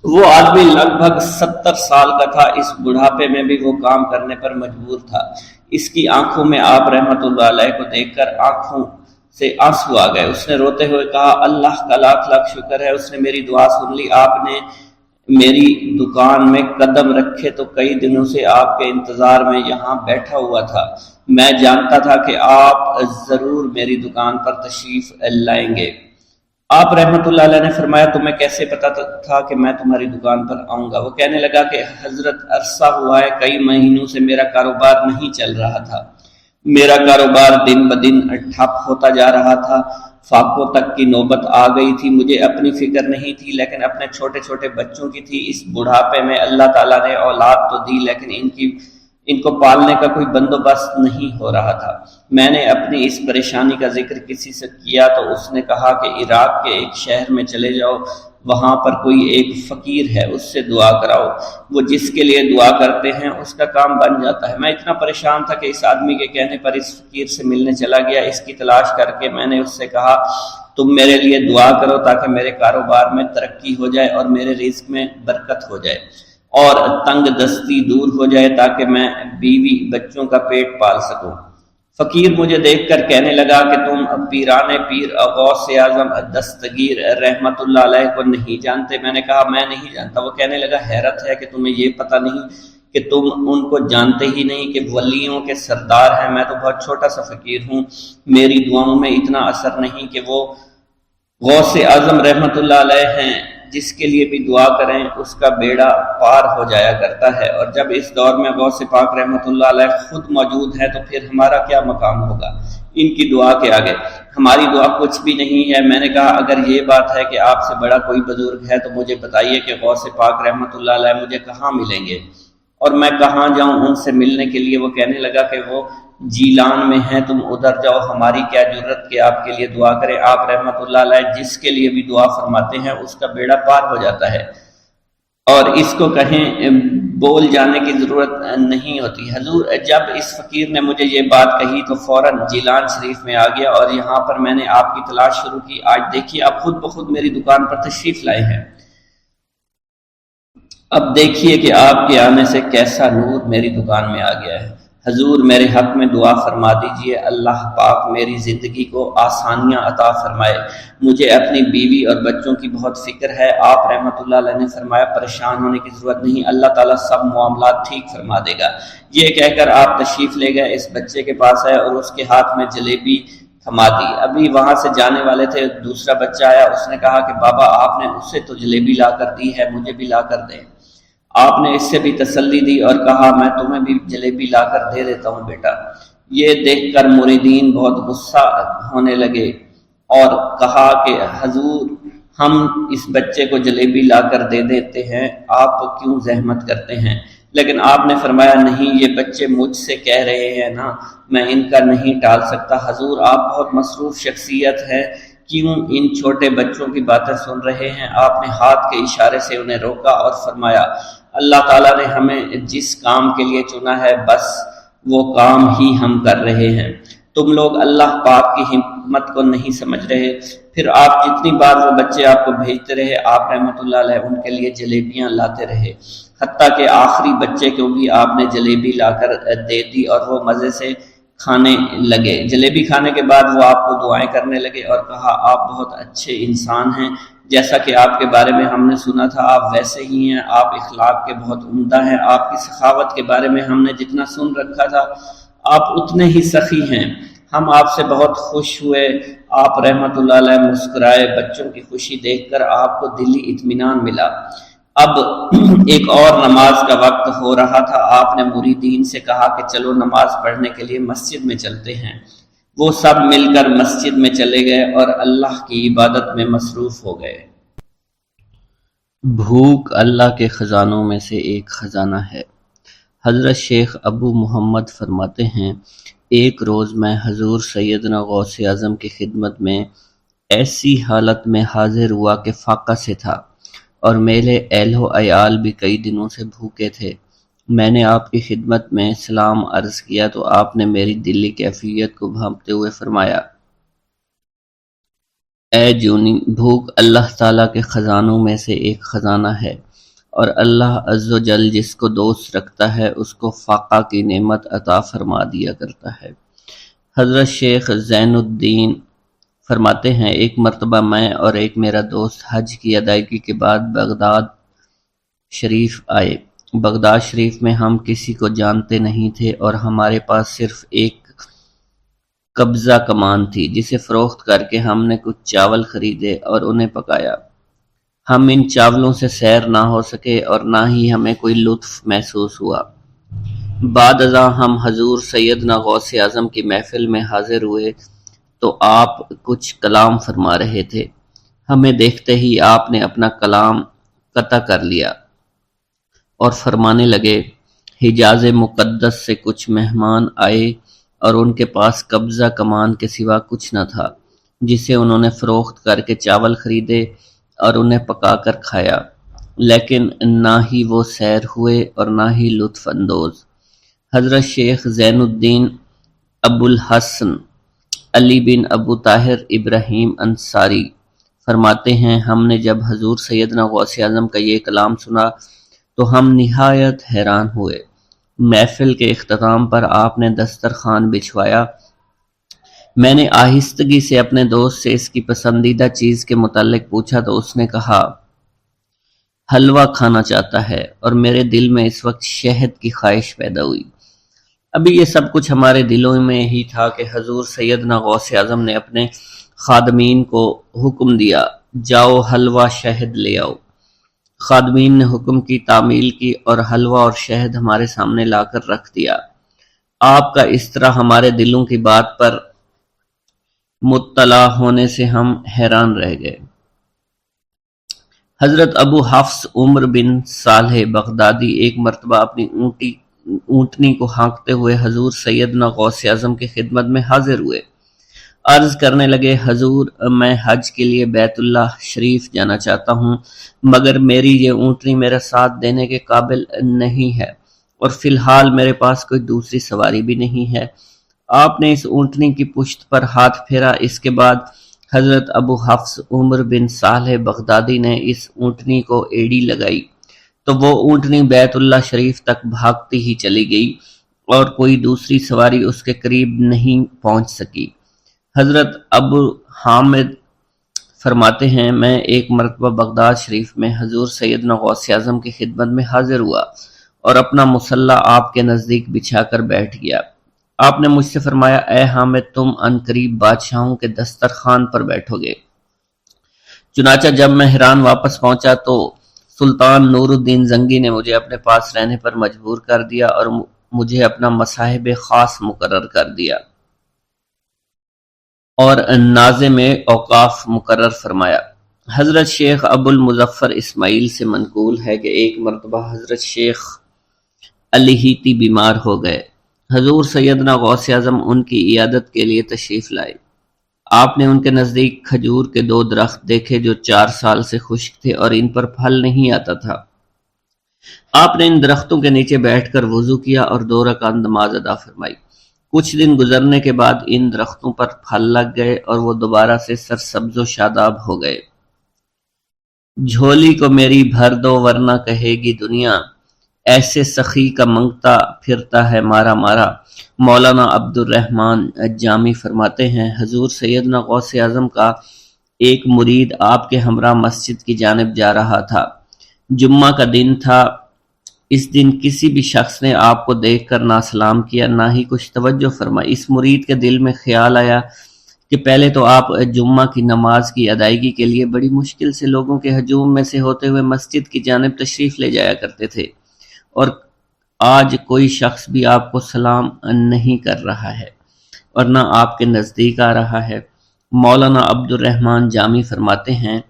وہ آدمی لگ بھگ 70 سال کا تھا، اس بڑھاپے میں بھی وہ کام کرنے پر مجبور تھا۔ اس کی آنکھوں میں آپ رحمت اللہ علیہ کو دیکھ کر آنکھوں سے آنسو آ گئے۔ اس نے روتے ہوئے کہا اللہ کا لاکھ لاکھ شکر ہے، اس نے میری دعا سن لی۔ آپ نے میری دکان میں قدم رکھے تو کئی دنوں سے آپ کے انتظار میں یہاں بیٹھا ہوا تھا۔ میں جانتا تھا کہ آپ ضرور میری دکان پر تشریف لائیں گے۔ آپ رحمت اللہ علیہ نے فرمایا تمہیں کیسے پتا تھا کہ میں تمہاری دکان پر آؤں گا؟ وہ کہنے لگا کہ حضرت عرصہ ہوا ہے، کئی مہینوں سے میرا کاروبار نہیں چل رہا تھا، میرا کاروبار دن بدن ٹھپ ہوتا جا رہا تھا، فاقوں تک کی نوبت آ گئی تھی۔ مجھے اپنی فکر نہیں تھی لیکن اپنے چھوٹے چھوٹے بچوں کی تھی۔ اس بڑھاپے میں اللہ تعالیٰ نے اولاد تو دی لیکن ان کو پالنے کا کوئی بندوبست نہیں ہو رہا تھا۔ میں نے اپنی اس پریشانی کا ذکر کسی سے کیا تو اس نے کہا کہ عراق کے ایک شہر میں چلے جاؤ، وہاں پر کوئی ایک فقیر ہے، اس سے دعا کراؤ، وہ جس کے لیے دعا کرتے ہیں اس کا کام بن جاتا ہے۔ میں اتنا پریشان تھا کہ اس آدمی کے کہنے پر اس فقیر سے ملنے چلا گیا۔ اس کی تلاش کر کے میں نے اس سے کہا تم میرے لیے دعا کرو تاکہ میرے کاروبار میں ترقی ہو جائے اور میرے رزق میں برکت ہو جائے اور تنگ دستی دور ہو جائے تاکہ میں بیوی بچوں کا پیٹ پال سکوں۔ فقیر مجھے دیکھ کر کہنے لگا کہ تم پیرانے پیر غوث اعظم دستگیر رحمت اللہ علیہ کو نہیں جانتے؟ میں نے کہا میں نہیں جانتا۔ وہ کہنے لگا حیرت ہے کہ تمہیں یہ پتہ نہیں کہ تم ان کو جانتے ہی نہیں کہ ولیوں کے سردار ہیں۔ میں تو بہت چھوٹا سا فقیر ہوں، میری دعاؤں میں اتنا اثر نہیں کہ وہ غوث اعظم رحمت اللہ علیہ ہیں، جس کے لیے بھی دعا کریں اس کا بیڑا پار ہو جایا کرتا ہے۔ اور جب اس دور میں غوث پاک رحمت اللہ علیہ خود موجود ہے تو پھر ہمارا کیا مقام ہوگا ان کی دعا کے آگے؟ ہماری دعا کچھ بھی نہیں ہے۔ میں نے کہا اگر یہ بات ہے کہ آپ سے بڑا کوئی بزرگ ہے تو مجھے بتائیے کہ غوث پاک رحمت اللہ علیہ مجھے کہاں ملیں گے اور میں کہاں جاؤں ان سے ملنے کے لیے؟ وہ کہنے لگا کہ وہ جیلان میں ہیں، تم ادھر جاؤ، ہماری کیا جرت کہ آپ کے لیے دعا کریں۔ آپ رحمت اللہ علیہ جس کے لیے بھی دعا فرماتے ہیں اس کا بیڑا پار ہو جاتا ہے اور اس کو کہیں بول جانے کی ضرورت نہیں ہوتی۔ حضور جب اس فقیر نے مجھے یہ بات کہی تو فوراً جیلان شریف میں آ گیا اور یہاں پر میں نے آپ کی تلاش شروع کی۔ آج دیکھیے آپ خود بخود میری دکان پر تشریف لائے ہیں۔ اب دیکھیے کہ آپ کے آنے سے کیسا نور میری دکان میں آ گیا ہے۔ حضور میرے حق میں دعا فرما دیجئے، اللہ پاک میری زندگی کو آسانیاں عطا فرمائے، مجھے اپنی بیوی اور بچوں کی بہت فکر ہے۔ آپ رحمت اللہ علیہ نے فرمایا پریشان ہونے کی ضرورت نہیں، اللہ تعالیٰ سب معاملات ٹھیک فرما دے گا۔ یہ کہہ کر آپ تشریف لے گئے، اس بچے کے پاس آئے اور اس کے ہاتھ میں جلیبی تھما دی۔ ابھی وہاں سے جانے والے تھے، دوسرا بچہ آیا، اس نے کہا کہ بابا آپ نے اس سے تو جلیبی لا کر دی ہے، مجھے بھی لا کر دیں۔ آپ نے اس سے بھی تسلی دی اور کہا میں تمہیں بھی جلیبی لا کر دے دیتا ہوں بیٹا۔ یہ دیکھ کر مریدین بہت غصہ ہونے لگے اور کہا کہ حضور ہم اس بچے کو جلیبی لا کر دے دیتے ہیں، آپ کیوں زحمت کرتے ہیں؟ لیکن آپ نے فرمایا نہیں، یہ بچے مجھ سے کہہ رہے ہیں نا، میں ان کا نہیں ٹال سکتا۔ حضور آپ بہت مصروف شخصیت ہے، کیوں ان چھوٹے بچوں کی باتیں سن رہے ہیں؟ آپ نے ہاتھ کے اشارے سے انہیں روکا اور فرمایا اللہ تعالیٰ نے ہمیں جس کام کے لیے چنا ہے بس وہ کام ہی ہم کر رہے ہیں، تم لوگ اللہ پاک کی حکمت کو نہیں سمجھ رہے۔ پھر آپ جتنی بار وہ بچے آپ کو بھیجتے رہے، آپ رحمت اللہ علیہ ان کے لیے جلیبیاں لاتے رہے، حتیٰ کہ آخری بچے کو بھی آپ نے جلیبی لا کر دے دی اور وہ مزے سے کھانے لگے۔ جلیبی کھانے کے بعد وہ آپ کو دعائیں کرنے لگے اور کہا آپ بہت اچھے انسان ہیں، جیسا کہ آپ کے بارے میں ہم نے سنا تھا آپ ویسے ہی ہیں، آپ اخلاق کے بہت عمدہ ہیں، آپ کی سخاوت کے بارے میں ہم نے جتنا سن رکھا تھا آپ اتنے ہی سخی ہیں، ہم آپ سے بہت خوش ہوئے۔ آپ رحمت اللہ علیہ مسکرائے، بچوں کی خوشی دیکھ کر آپ کو دلی اطمینان ملا۔ اب ایک اور نماز کا وقت ہو رہا تھا۔ آپ نے مریدین سے کہا کہ چلو نماز پڑھنے کے لیے مسجد میں چلتے ہیں۔ وہ سب مل کر مسجد میں چلے گئے اور اللہ کی عبادت میں مصروف ہو گئے۔ بھوک اللہ کے خزانوں میں سے ایک خزانہ ہے۔ حضرت شیخ ابو محمد فرماتے ہیں، ایک روز میں حضور سیدنا غوث اعظم کی خدمت میں ایسی حالت میں حاضر ہوا کہ فاقہ سے تھا، اور میرے اہل و عیال بھی کئی دنوں سے بھوکے تھے۔ میں نے آپ کی خدمت میں سلام عرض کیا تو آپ نے میری دلی کیفیت کو بھانپتے ہوئے فرمایا، اے جونی، بھوک اللہ تعالیٰ کے خزانوں میں سے ایک خزانہ ہے، اور اللہ عز و جل جس کو دوست رکھتا ہے اس کو فاقہ کی نعمت عطا فرما دیا کرتا ہے۔ حضرت شیخ زین الدین فرماتے ہیں، ایک مرتبہ میں اور ایک میرا دوست حج کی ادائیگی کے بعد بغداد شریف آئے۔ بغداد شریف میں ہم کسی کو جانتے نہیں تھے اور ہمارے پاس صرف ایک قبضہ کمان تھی، جسے فروخت کر کے ہم نے کچھ چاول خریدے اور انہیں پکایا۔ ہم ان چاولوں سے سیر نہ ہو سکے اور نہ ہی ہمیں کوئی لطف محسوس ہوا۔ بعد ازاں ہم حضور سیدنا غوث اعظم کی محفل میں حاضر ہوئے تو آپ کچھ کلام فرما رہے تھے۔ ہمیں دیکھتے ہی آپ نے اپنا کلام قطع کر لیا اور فرمانے لگے، حجاز مقدس سے کچھ مہمان آئے اور ان کے پاس قبضہ کمان کے سوا کچھ نہ تھا، جسے انہوں نے فروخت کر کے چاول خریدے اور انہیں پکا کر کھایا، لیکن نہ ہی وہ سیر ہوئے اور نہ ہی لطف اندوز۔ حضرت شیخ زین الدین ابو الحسن علی بن ابو طاہر ابراہیم انصاری فرماتے ہیں، ہم نے جب حضور سیدنا غوث اعظم کا یہ کلام سنا تو ہم نہایت حیران ہوئے۔ محفل کے اختتام پر آپ نے دسترخوان بچھوایا۔ میں نے آہستگی سے اپنے دوست سے اس کی پسندیدہ چیز کے متعلق پوچھا تو اس نے کہا، حلوہ کھانا چاہتا ہے، اور میرے دل میں اس وقت شہد کی خواہش پیدا ہوئی۔ ابھی یہ سب کچھ ہمارے دلوں میں ہی تھا کہ حضور سیدنا غوث اعظم نے اپنے خادمین کو حکم دیا، جاؤ حلوہ شہد لے آؤ۔ خادمین نے حکم کی، تعمیل کی اور حلوہ اور شہد ہمارے سامنے لا کر رکھ دیا۔ آپ کا اس طرح ہمارے دلوں کی بات پر مطلع ہونے سے ہم حیران رہ گئے۔ حضرت ابو حفص عمر بن صالح بغدادی ایک مرتبہ اپنی اونٹنی کو ہانکتے ہوئے حضور سیدنا غوث اعظم کی خدمت میں حاضر ہوئے۔ عرض کرنے لگے، حضور، میں حج کے لیے بیت اللہ شریف جانا چاہتا ہوں، مگر میری یہ اونٹنی میرا ساتھ دینے کے قابل نہیں ہے، اور فی الحال میرے پاس کوئی دوسری سواری بھی نہیں ہے۔ آپ نے اس اونٹنی کی پشت پر ہاتھ پھیرا۔ اس کے بعد حضرت ابو حفص عمر بن صالح بغدادی نے اس اونٹنی کو ایڑی لگائی تو وہ اونٹنی بیت اللہ شریف تک بھاگتی ہی چلی گئی اور کوئی دوسری سواری اس کے قریب نہیں پہنچ سکی۔ حضرت ابو حامد فرماتے ہیں، میں ایک مرتبہ بغداد شریف میں حضور سیدنا غوث اعظم کی خدمت میں حاضر ہوا اور اپنا مصلی آپ کے نزدیک بچھا کر بیٹھ گیا۔ آپ نے مجھ سے فرمایا، اے حامد، تم ان قریب بادشاہوں کے دسترخوان پر بیٹھو گے۔ چنانچہ جب میں حران واپس پہنچا تو سلطان نور الدین زنگی نے مجھے اپنے پاس رہنے پر مجبور کر دیا اور مجھے اپنا مصاحب خاص مقرر کر دیا اور ناظم اوقاف مقرر فرمایا۔ حضرت شیخ ابو المظفر اسماعیل سے منقول ہے کہ ایک مرتبہ حضرت شیخ الہیتی بیمار ہو گئے۔ حضور سیدنا غوث اعظم ان کی عیادت کے لیے تشریف لائے۔ آپ نے ان کے نزدیک کھجور کے 2 درخت دیکھے جو 4 سال سے خشک تھے اور ان پر پھل نہیں آتا تھا۔ آپ نے ان درختوں کے نیچے بیٹھ کر وضو کیا اور 2 رکعت نماز ادا فرمائی۔ کچھ دن گزرنے کے بعد ان درختوں پر پھل لگ گئے اور وہ دوبارہ سے سرسبز و شاداب ہو گئے۔ جھولی کو میری بھر دو ورنہ کہے گی دنیا، ایسے سخی کا منگتا پھرتا ہے مارا مارا۔ مولانا عبد الرحمن جامی فرماتے ہیں، حضور سیدنا غوث اعظم کا ایک مرید آپ کے ہمراہ مسجد کی جانب جا رہا تھا۔ جمعہ کا دن تھا۔ اس دن کسی بھی شخص نے آپ کو دیکھ کر نہ سلام کیا نہ ہی کچھ توجہ فرمائی۔ اس مرید کے دل میں خیال آیا کہ پہلے تو آپ جمعہ کی نماز کی ادائیگی کے لیے بڑی مشکل سے لوگوں کے ہجوم میں سے ہوتے ہوئے مسجد کی جانب تشریف لے جایا کرتے تھے، اور آج کوئی شخص بھی آپ کو سلام نہیں کر رہا ہے اور نہ آپ کے نزدیک آ رہا ہے۔ مولانا عبد الرحمن جامی فرماتے ہیں،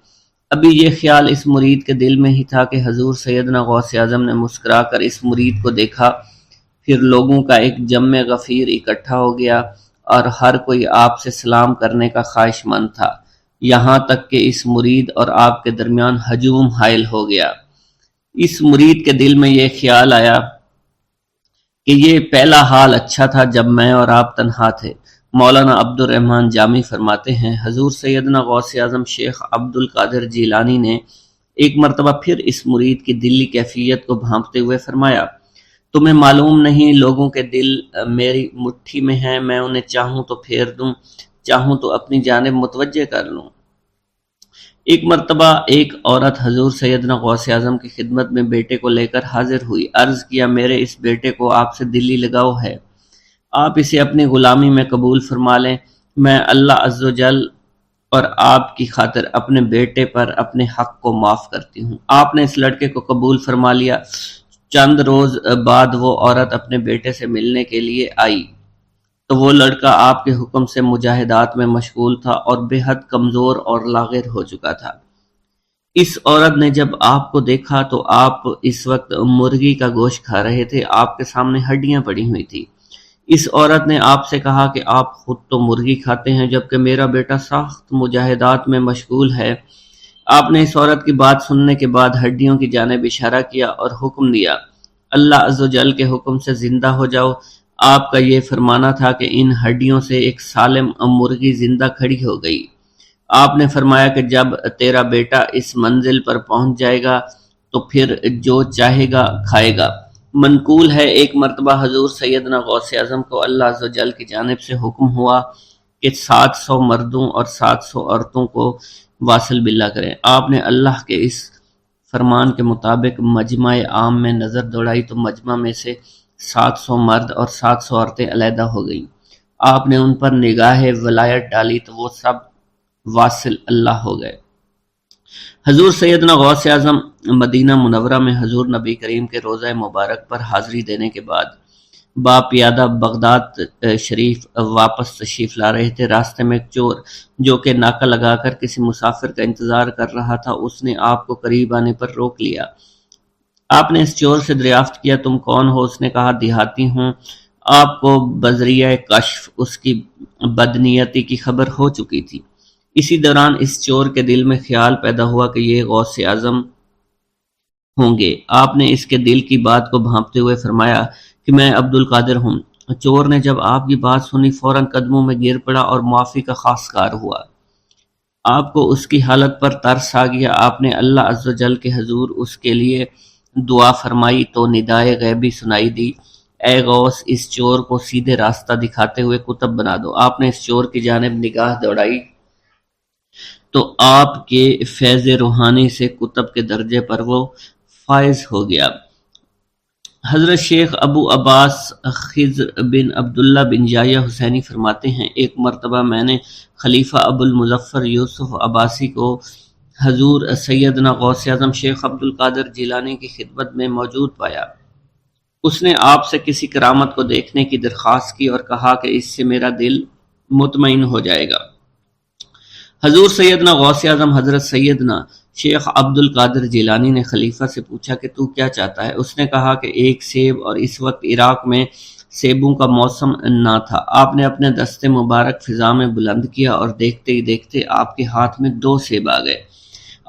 ابھی یہ خیال اس مرید کے دل میں ہی تھا کہ حضور سیدنا غوث اعظم نے مسکرا کر اس مرید کو دیکھا، پھر لوگوں کا ایک جمع غفیر اکٹھا ہو گیا اور ہر کوئی آپ سے سلام کرنے کا خواہش مند تھا، یہاں تک کہ اس مرید اور آپ کے درمیان ہجوم حائل ہو گیا۔ اس مرید کے دل میں یہ خیال آیا کہ یہ پہلا حال اچھا تھا جب میں اور آپ تنہا تھے۔ مولانا عبد الرحمن جامی فرماتے ہیں، حضور سیدنا غوث اعظم شیخ عبد القادر جیلانی نے ایک مرتبہ پھر اس مرید کی دلی کیفیت کو بھانپتے ہوئے فرمایا، تمہیں معلوم نہیں لوگوں کے دل میری مٹھی میں ہیں، میں انہیں چاہوں تو پھیر دوں، چاہوں تو اپنی جانب متوجہ کر لوں۔ ایک مرتبہ ایک عورت حضور سیدنا غوث اعظم کی خدمت میں بیٹے کو لے کر حاضر ہوئی، عرض کیا، میرے اس بیٹے کو آپ سے دلی لگاؤ ہے، آپ اسے اپنی غلامی میں قبول فرما لیں، میں اللہ عز و جل اور آپ کی خاطر اپنے بیٹے پر اپنے حق کو معاف کرتی ہوں۔ آپ نے اس لڑکے کو قبول فرما لیا۔ چند روز بعد وہ عورت اپنے بیٹے سے ملنے کے لیے آئی تو وہ لڑکا آپ کے حکم سے مجاہدات میں مشغول تھا اور بے حد کمزور اور لاغر ہو چکا تھا۔ اس عورت نے جب آپ کو دیکھا تو آپ اس وقت مرغی کا گوشت کھا رہے تھے، آپ کے سامنے ہڈیاں پڑی ہوئی تھی۔ اس عورت نے آپ سے کہا کہ آپ خود تو مرغی کھاتے ہیں جبکہ میرا بیٹا سخت مجاہدات میں مشغول ہے۔ آپ نے اس عورت کی بات سننے کے بعد ہڈیوں کی جانب اشارہ کیا اور حکم دیا، اللہ عز و جل کے حکم سے زندہ ہو جاؤ۔ آپ کا یہ فرمانا تھا کہ ان ہڈیوں سے ایک سالم مرغی زندہ کھڑی ہو گئی۔ آپ نے فرمایا کہ جب تیرا بیٹا اس منزل پر پہنچ جائے گا تو پھر جو چاہے گا کھائے گا۔ منقول ہے ایک مرتبہ حضور سیدنا غوث اعظم کو اللہ عز و جل کی جانب سے حکم ہوا کہ 700 مردوں اور 700 عورتوں کو واصل باللہ کریں۔ آپ نے اللہ کے اس فرمان کے مطابق مجمع عام میں نظر دوڑائی تو مجمع میں سے 700 مرد اور 700 عورتیں علیحدہ ہو گئیں۔ آپ نے ان پر نگاہ ولایت ڈالی تو وہ سب واصل اللہ ہو گئے۔ حضور سیدنا غوث اعظم مدینہ منورہ میں حضور نبی کریم کے روضہ مبارک پر حاضری دینے کے بعد باپیادہ بغداد شریف واپس تشریف لا رہے تھے۔ راستے میں ایک چور جو کہ ناکہ لگا کر کسی مسافر کا انتظار کر رہا تھا، اس نے آپ کو قریب آنے پر روک لیا۔ آپ نے اس چور سے دریافت کیا، تم کون ہو؟ اس نے کہا، دیہاتی ہوں۔ آپ کو بذریعہ کشف اس کی بدنیتی کی خبر ہو چکی تھی۔ اسی دوران اس چور کے دل میں خیال پیدا ہوا کہ یہ غوث اعظم ہوں گے۔ آپ نے اس کے دل کی بات کو بھانپتے ہوئے فرمایا کہ میں عبد القادر ہوں۔ چور نے جب آپ کی بات سنی فوراً قدموں میں گر پڑا اور معافی کا خواستگار ہوا۔ آپ کو اس کی حالت پر ترس آ گیا۔ آپ نے اللہ عز و جل کے حضور اس کے لیے دعا فرمائی تو ندائے غیبی سنائی دی، اے غوث، اس چور کو سیدھے راستہ دکھاتے ہوئے قطب بنا دو۔ آپ نے اس چور کی جانب نگاہ دوڑائی تو آپ کے فیض روحانی سے قطب کے درجے پر وہ فائز ہو گیا۔ حضرت شیخ ابو عباس خضر بن عبداللہ بن یحیی حسینی فرماتے ہیں، ایک مرتبہ میں نے خلیفہ ابو المظفر یوسف عباسی کو حضور سیدنا غوث اعظم شیخ عبد القادر جیلانی کی خدمت میں موجود پایا۔ اس نے آپ سے کسی کرامت کو دیکھنے کی درخواست کی اور کہا کہ اس سے میرا دل مطمئن ہو جائے گا۔ حضور سیدنا غوث اعظم حضرت سیدنا شیخ عبد القادر جیلانی نے خلیفہ سے پوچھا کہ تو کیا چاہتا ہے؟ اس نے کہا کہ ایک سیب، اور اس وقت عراق میں سیبوں کا موسم نہ تھا۔ آپ نے اپنے دست مبارک فضا میں بلند کیا اور دیکھتے ہی دیکھتے آپ کے ہاتھ میں 2 سیب آ گئے۔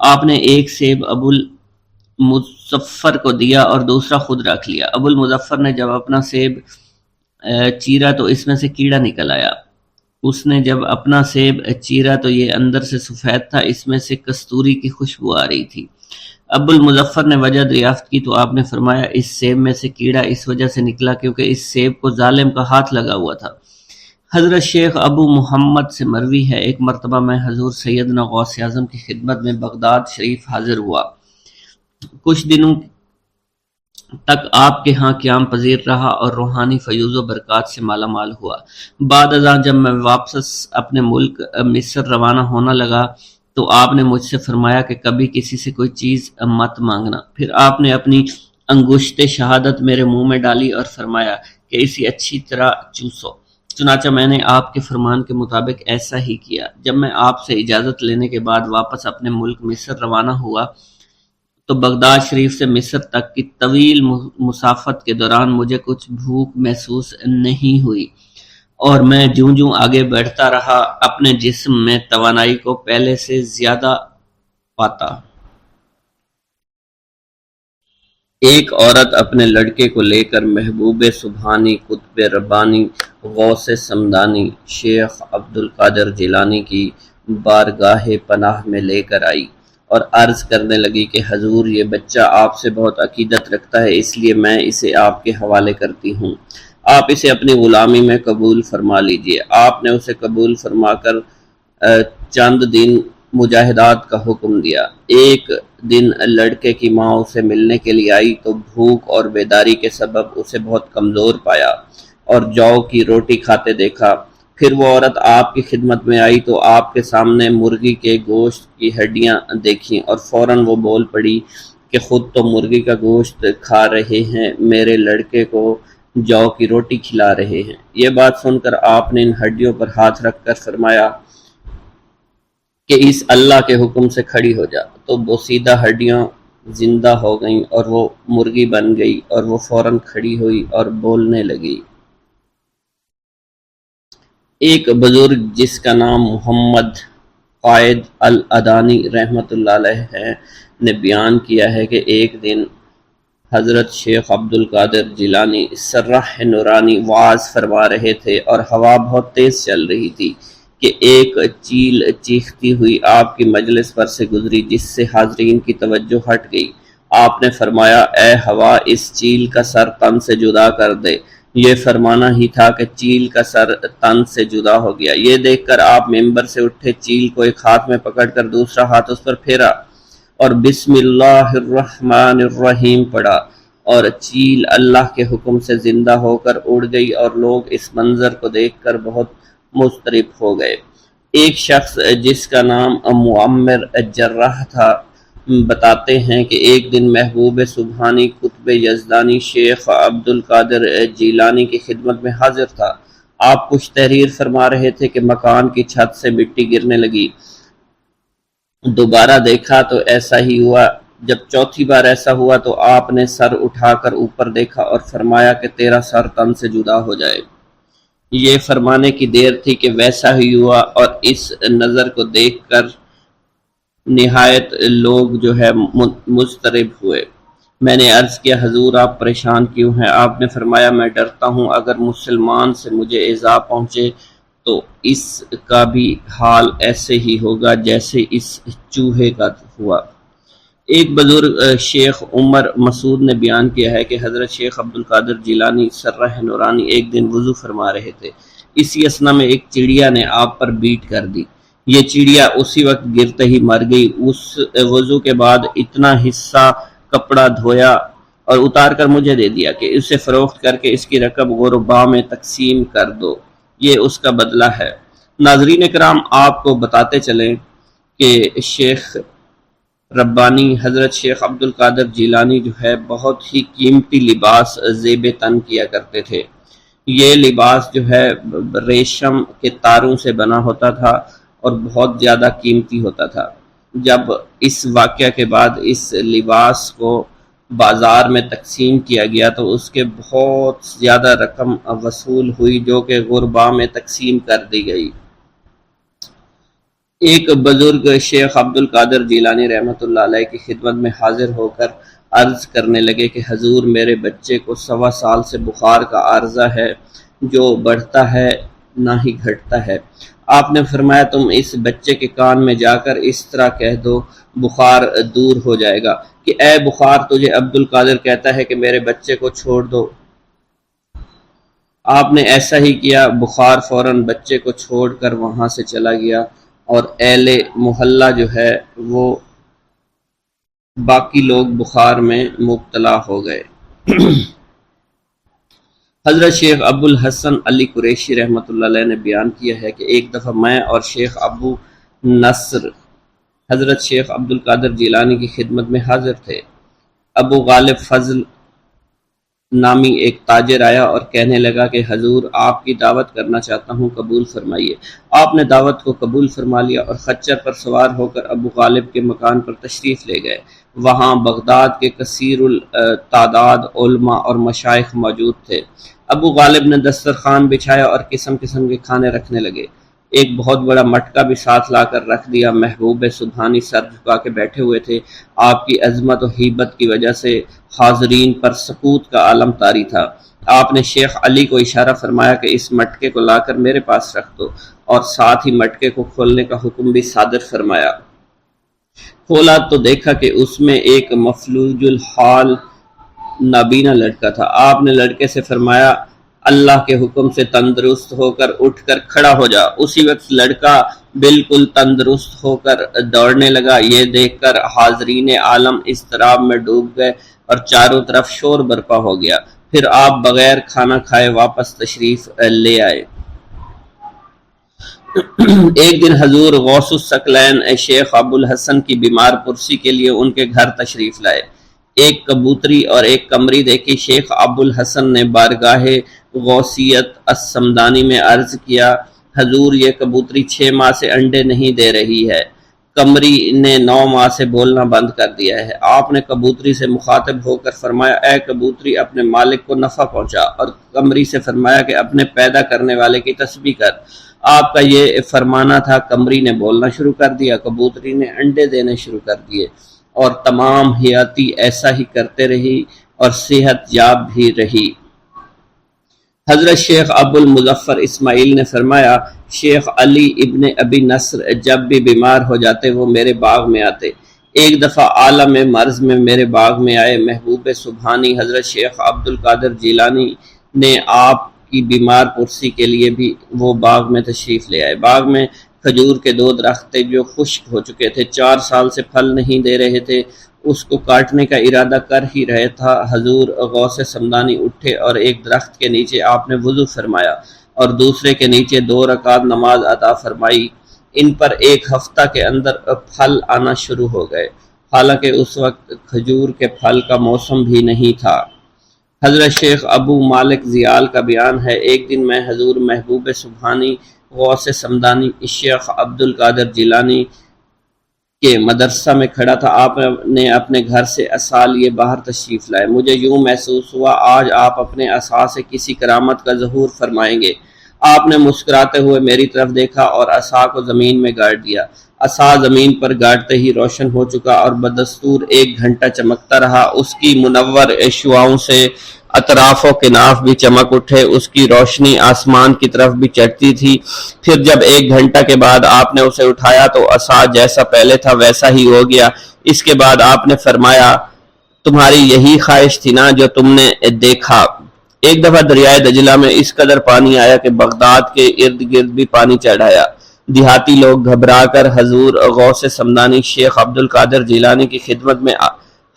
آپ نے ایک سیب ابو المظفر کو دیا اور دوسرا خود رکھ لیا۔ ابو المظفر نے جب اپنا سیب چیرا تو اس میں سے کیڑا نکل آیا۔ اس نے جب اپنا سیب چیرا تو یہ اندر سے سفید تھا، اس میں سے کستوری کی خوشبو آ رہی تھی۔ ابو المظفر نے وجہ دریافت کی تو آپ نے فرمایا، اس سیب میں سے کیڑا اس وجہ سے نکلا کیونکہ اس سیب کو ظالم کا ہاتھ لگا ہوا تھا۔ حضرت شیخ ابو محمد سے مروی ہے، ایک مرتبہ میں حضور سیدنا غوث اعظم کی خدمت میں بغداد شریف حاضر ہوا۔ کچھ دنوں تک آپ کے ہاں قیام پذیر رہا اور روحانی فیوز و برکات سے مالا مال ہوا۔ بعد ازاں جب میں واپس اپنے ملک مصر روانہ ہونا لگا تو آپ نے مجھ سے فرمایا کہ کبھی کسی سے کوئی چیز مت مانگنا۔ پھر آپ نے اپنی انگشت شہادت میرے منہ میں ڈالی اور فرمایا کہ اسے اچھی طرح چوسو۔ چنانچہ میں نے آپ کے فرمان کے مطابق ایسا ہی کیا۔ جب میں آپ سے اجازت لینے کے بعد واپس اپنے ملک مصر روانہ ہوا تو بغداد شریف سے مصر تک کی طویل مسافت کے دوران مجھے کچھ بھوک محسوس نہیں ہوئی، اور میں جوں جوں آگے بڑھتا رہا اپنے جسم میں توانائی کو پہلے سے زیادہ پاتا۔ ایک عورت اپنے لڑکے کو لے کر محبوب سبحانی، قطب ربانی، غوث سمدانی، شیخ عبد القادر جیلانی کی بارگاہ پناہ میں لے کر آئی اور عرض کرنے لگی کہ حضور، یہ بچہ آپ سے بہت عقیدت رکھتا ہے، اس لیے میں اسے آپ کے حوالے کرتی ہوں، آپ اسے اپنی غلامی میں قبول فرما لیجئے۔ آپ نے اسے قبول فرما کر چند دن مجاہدات کا حکم دیا۔ ایک دن لڑکے کی ماں اسے ملنے کے لیے آئی تو بھوک اور بیداری کے سبب اسے بہت کمزور پایا اور جو کی روٹی کھاتے دیکھا۔ پھر وہ عورت آپ کی خدمت میں آئی تو آپ کے سامنے مرغی کے گوشت کی ہڈیاں دیکھیں اور فوراً وہ بول پڑی کہ خود تو مرغی کا گوشت کھا رہے ہیں، میرے لڑکے کو جو کی روٹی کھلا رہے ہیں۔ یہ بات سن کر آپ نے ان ہڈیوں پر ہاتھ رکھ کر فرمایا کہ اس اللہ کے حکم سے کھڑی ہو جا، تو بوسیدہ ہڈیاں زندہ ہو گئیں اور وہ مرغی بن گئی اور وہ فوراً کھڑی ہوئی اور بولنے لگی۔ ایک بزرگ جس کا نام محمد قائد الادانی رحمۃ اللہ علیہ ہے نے بیان کیا ہے کہ ایک دن حضرت شیخ عبد القادر جیلانی سرح نورانی وعظ فرما رہے تھے اور ہوا بہت تیز چل رہی تھی کہ ایک چیل چیختی ہوئی آپ کی مجلس پر سے گزری، جس سے حاضرین کی توجہ ہٹ گئی۔ آپ نے فرمایا، اے ہوا، اس چیل کا سر تن سے جدا کر دے۔ یہ فرمانا ہی تھا کہ چیل کا سر تن سے جدا ہو گیا۔ یہ دیکھ کر آپ ممبر سے اٹھے، چیل کو ایک ہاتھ میں پکڑ کر دوسرا ہاتھ اس پر پھیرا اور بسم اللہ الرحمن الرحیم پڑھا، اور چیل اللہ کے حکم سے زندہ ہو کر اڑ گئی اور لوگ اس منظر کو دیکھ کر بہت مضطرب ہو گئے۔ ایک شخص جس کا نام معمر جراح تھا بتاتے ہیں کہ ایک دن محبوب سبحانی قطب یزدانی شیخ عبد القادر جیلانی کی خدمت میں حاضر تھا۔ آپ کچھ تحریر فرما رہے تھے کہ مکان کی چھت سے مٹی گرنے لگی۔ دوبارہ دیکھا تو ایسا ہی ہوا۔ جب چوتھی بار ایسا ہوا تو آپ نے سر اٹھا کر اوپر دیکھا اور فرمایا کہ تیرا سر تن سے جدا ہو جائے۔ یہ فرمانے کی دیر تھی کہ ویسا ہی ہوا، اور اس نظر کو دیکھ کر نہایت لوگ جو ہے مضطرب ہوئے۔ میں نے عرض کیا، حضور آپ پریشان کیوں ہیں؟ آپ نے فرمایا، میں ڈرتا ہوں اگر مسلمان سے مجھے ایذا پہنچے تو اس کا بھی حال ایسے ہی ہوگا جیسے اس چوہے کا ہوا۔ ایک بزرگ شیخ عمر مسعود نے بیان کیا ہے کہ حضرت شیخ عبد القادر جیلانی سرح نورانی ایک دن وضو فرما رہے تھے۔ اسی اثنا میں ایک چڑیا نے آپ پر بیٹ کر دی۔ یہ چڑیا اسی وقت گرتے ہی مر گئی۔ اس وضو کے بعد اتنا حصہ کپڑا دھویا اور اتار کر مجھے دے دیا کہ اسے فروخت کر کے اس کی رقم غرباء میں تقسیم کر دو، یہ اس کا بدلہ ہے۔ ناظرین کرام، آپ کو بتاتے چلیں کہ شیخ ربانی حضرت شیخ عبد القادر جیلانی جو ہے بہت ہی قیمتی لباس زیب تن کیا کرتے تھے۔ یہ لباس جو ہے ریشم کے تاروں سے بنا ہوتا تھا اور بہت زیادہ قیمتی ہوتا تھا۔ جب اس واقعہ کے بعد اس لباس کو بازار میں تقسیم کیا گیا تو اس کے بہت زیادہ رقم وصول ہوئی جو کہ غرباء میں تقسیم کر دی گئی۔ ایک بزرگ شیخ عبد القادر جیلانی رحمۃ اللہ علیہ کی خدمت میں حاضر ہو کر عرض کرنے لگے کہ حضور، میرے بچے کو 1.25 سال سے بخار کا عارضہ ہے، جو بڑھتا ہے نہ ہی گھٹتا ہے۔ آپ نے فرمایا، تم اس بچے کے کان میں جا کر اس طرح کہہ دو، بخار دور ہو جائے گا کہ اے بخار، تجھے عبد القادر کہتا ہے کہ میرے بچے کو چھوڑ دو۔ آپ نے ایسا ہی کیا، بخار فوراً بچے کو چھوڑ کر وہاں سے چلا گیا اور اہل محلہ جو ہے وہ باقی لوگ بخار میں مبتلا ہو گئے۔ حضرت شیخ ابو الحسن علی قریشی رحمۃ اللہ علیہ نے بیان کیا ہے کہ ایک دفعہ میں اور شیخ ابو نصر حضرت شیخ عبد القادر جیلانی کی خدمت میں حاضر تھے۔ ابو غالب فضل نامی ایک تاجر آیا اور کہنے لگا کہ حضور آپ کی دعوت کرنا چاہتا ہوں، قبول فرمائیے۔ آپ نے دعوت کو قبول فرما لیا اور خچر پر سوار ہو کر ابو غالب کے مکان پر تشریف لے گئے۔ وہاں بغداد کے کثیر التعداد علماء اور مشائخ موجود تھے۔ ابو غالب نے دسترخوان بچھایا اور قسم قسم کے کھانے رکھنے لگے۔ ایک بہت بڑا مٹکا بھی ساتھ لا کر رکھ دیا۔ محبوب سبحانی سر جھکا کے بیٹھے ہوئے تھے۔ آپ کی عظمت و ہیبت کی وجہ سے حاضرین پر سکوت کا عالم طاری تھا۔ آپ نے شیخ علی کو اشارہ فرمایا کہ اس مٹکے کو لا کر میرے پاس رکھ دو، اور ساتھ ہی مٹکے کو کھولنے کا حکم بھی صادر فرمایا۔ کھولا تو دیکھا کہ اس میں ایک مفلوج الحال نابینا لڑکا تھا۔ آپ نے لڑکے سے فرمایا اللہ کے حکم سے تندرست ہو کر اٹھ کر کھڑا ہو جا۔ اسی وقت لڑکا بالکل تندرست ہو کر دوڑنے لگا۔ یہ دیکھ کر حاضرین عالم اضطراب میں ڈوب گئے اور چاروں طرف شور برپا ہو گیا۔ پھر آپ بغیر کھانا کھائے واپس تشریف لے آئے۔ ایک دن حضور غوث الثقلین شیخ ابو الحسن کی بیمار پرسی کے لیے ان کے گھر تشریف لائے۔ ایک کبوتری اور ایک قمری دیکھی۔ شیخ ابو الحسن نے بارگاہ غوثیت السمدانی میں عرض کیا، حضور یہ کبوتری 6 ماہ سے انڈے نہیں دے رہی ہے، قمری نے 9 ماہ سے بولنا بند کر دیا ہے۔ آپ نے کبوتری سے مخاطب ہو کر فرمایا، اے کبوتری اپنے مالک کو نفع پہنچا، اور قمری سے فرمایا کہ اپنے پیدا کرنے والے کی تسبیح کر۔ آپ کا یہ فرمانا تھا۔ قمری نے بولنا شروع کر دیا، کبوتری نے انڈے دینے شروع کر دیے، اور تمام حیاتی ایسا ہی کرتے رہی اور صحت یاب بھی رہی۔ حضرت شیخ ابو المظفر اسماعیل نے فرمایا، شیخ علی ابن ابی نصر جب بھی بیمار ہو جاتے وہ میرے باغ میں آتے۔ ایک دفعہ عالم مرض میں میرے باغ میں آئے۔ محبوب سبحانی حضرت شیخ عبد القادر جیلانی نے آپ کی بیمار پرسی کے لیے بھی وہ باغ میں تشریف لے آئے۔ باغ میں کھجور کے 2 درخت تھے جو خشک ہو چکے تھے، 4 سال سے پھل نہیں دے رہے تھے۔ اس کو کاٹنے کا ارادہ کر ہی رہے تھا، حضور غوث سمدانی اٹھے اور ایک درخت کے نیچے آپ نے وضو فرمایا اور دوسرے کے نیچے 2 رکعت نماز عطا فرمائی۔ ان پر 1 ہفتہ کے اندر پھل آنا شروع ہو گئے، حالانکہ اس وقت کھجور کے پھل کا موسم بھی نہیں تھا۔ حضرت شیخ ابو مالک زیال کا بیان ہے، ایک دن میں حضور محبوب سبحانی غوث سمدانی شیخ عبد القادر جیلانی کے مدرسہ میں کھڑا تھا۔ آپ نے اپنے گھر سے عصا لیے باہر تشریف لائے۔ مجھے یوں محسوس ہوا آج آپ اپنے عصا سے کسی کرامت کا ظہور فرمائیں گے۔ آپ نے مسکراتے ہوئے میری طرف دیکھا اور عصا کو زمین میں گاڑ دیا۔ عصا زمین پر گاڑتے ہی روشن ہو چکا اور بدستور 1 گھنٹہ چمکتا رہا۔ اس کی منور شعاؤں سے اطراف و کناف بھی چمک اٹھے، اس کی روشنی آسمان کی طرف بھی چڑھتی تھی۔ پھر جب 1 گھنٹہ کے بعد آپ نے اسے اٹھایا تو عصا جیسا پہلے تھا ویسا ہی ہو گیا۔ اس کے بعد آپ نے فرمایا، تمہاری یہی خواہش تھی نا جو تم نے دیکھا۔ ایک دفعہ دریائے دجلہ میں اس قدر پانی آیا کہ بغداد کے ارد گرد بھی پانی چڑھ آیا۔ دیہاتی لوگ گھبرا کر حضور غوث سمدانی شیخ عبد القادر جیلانی کی خدمت میں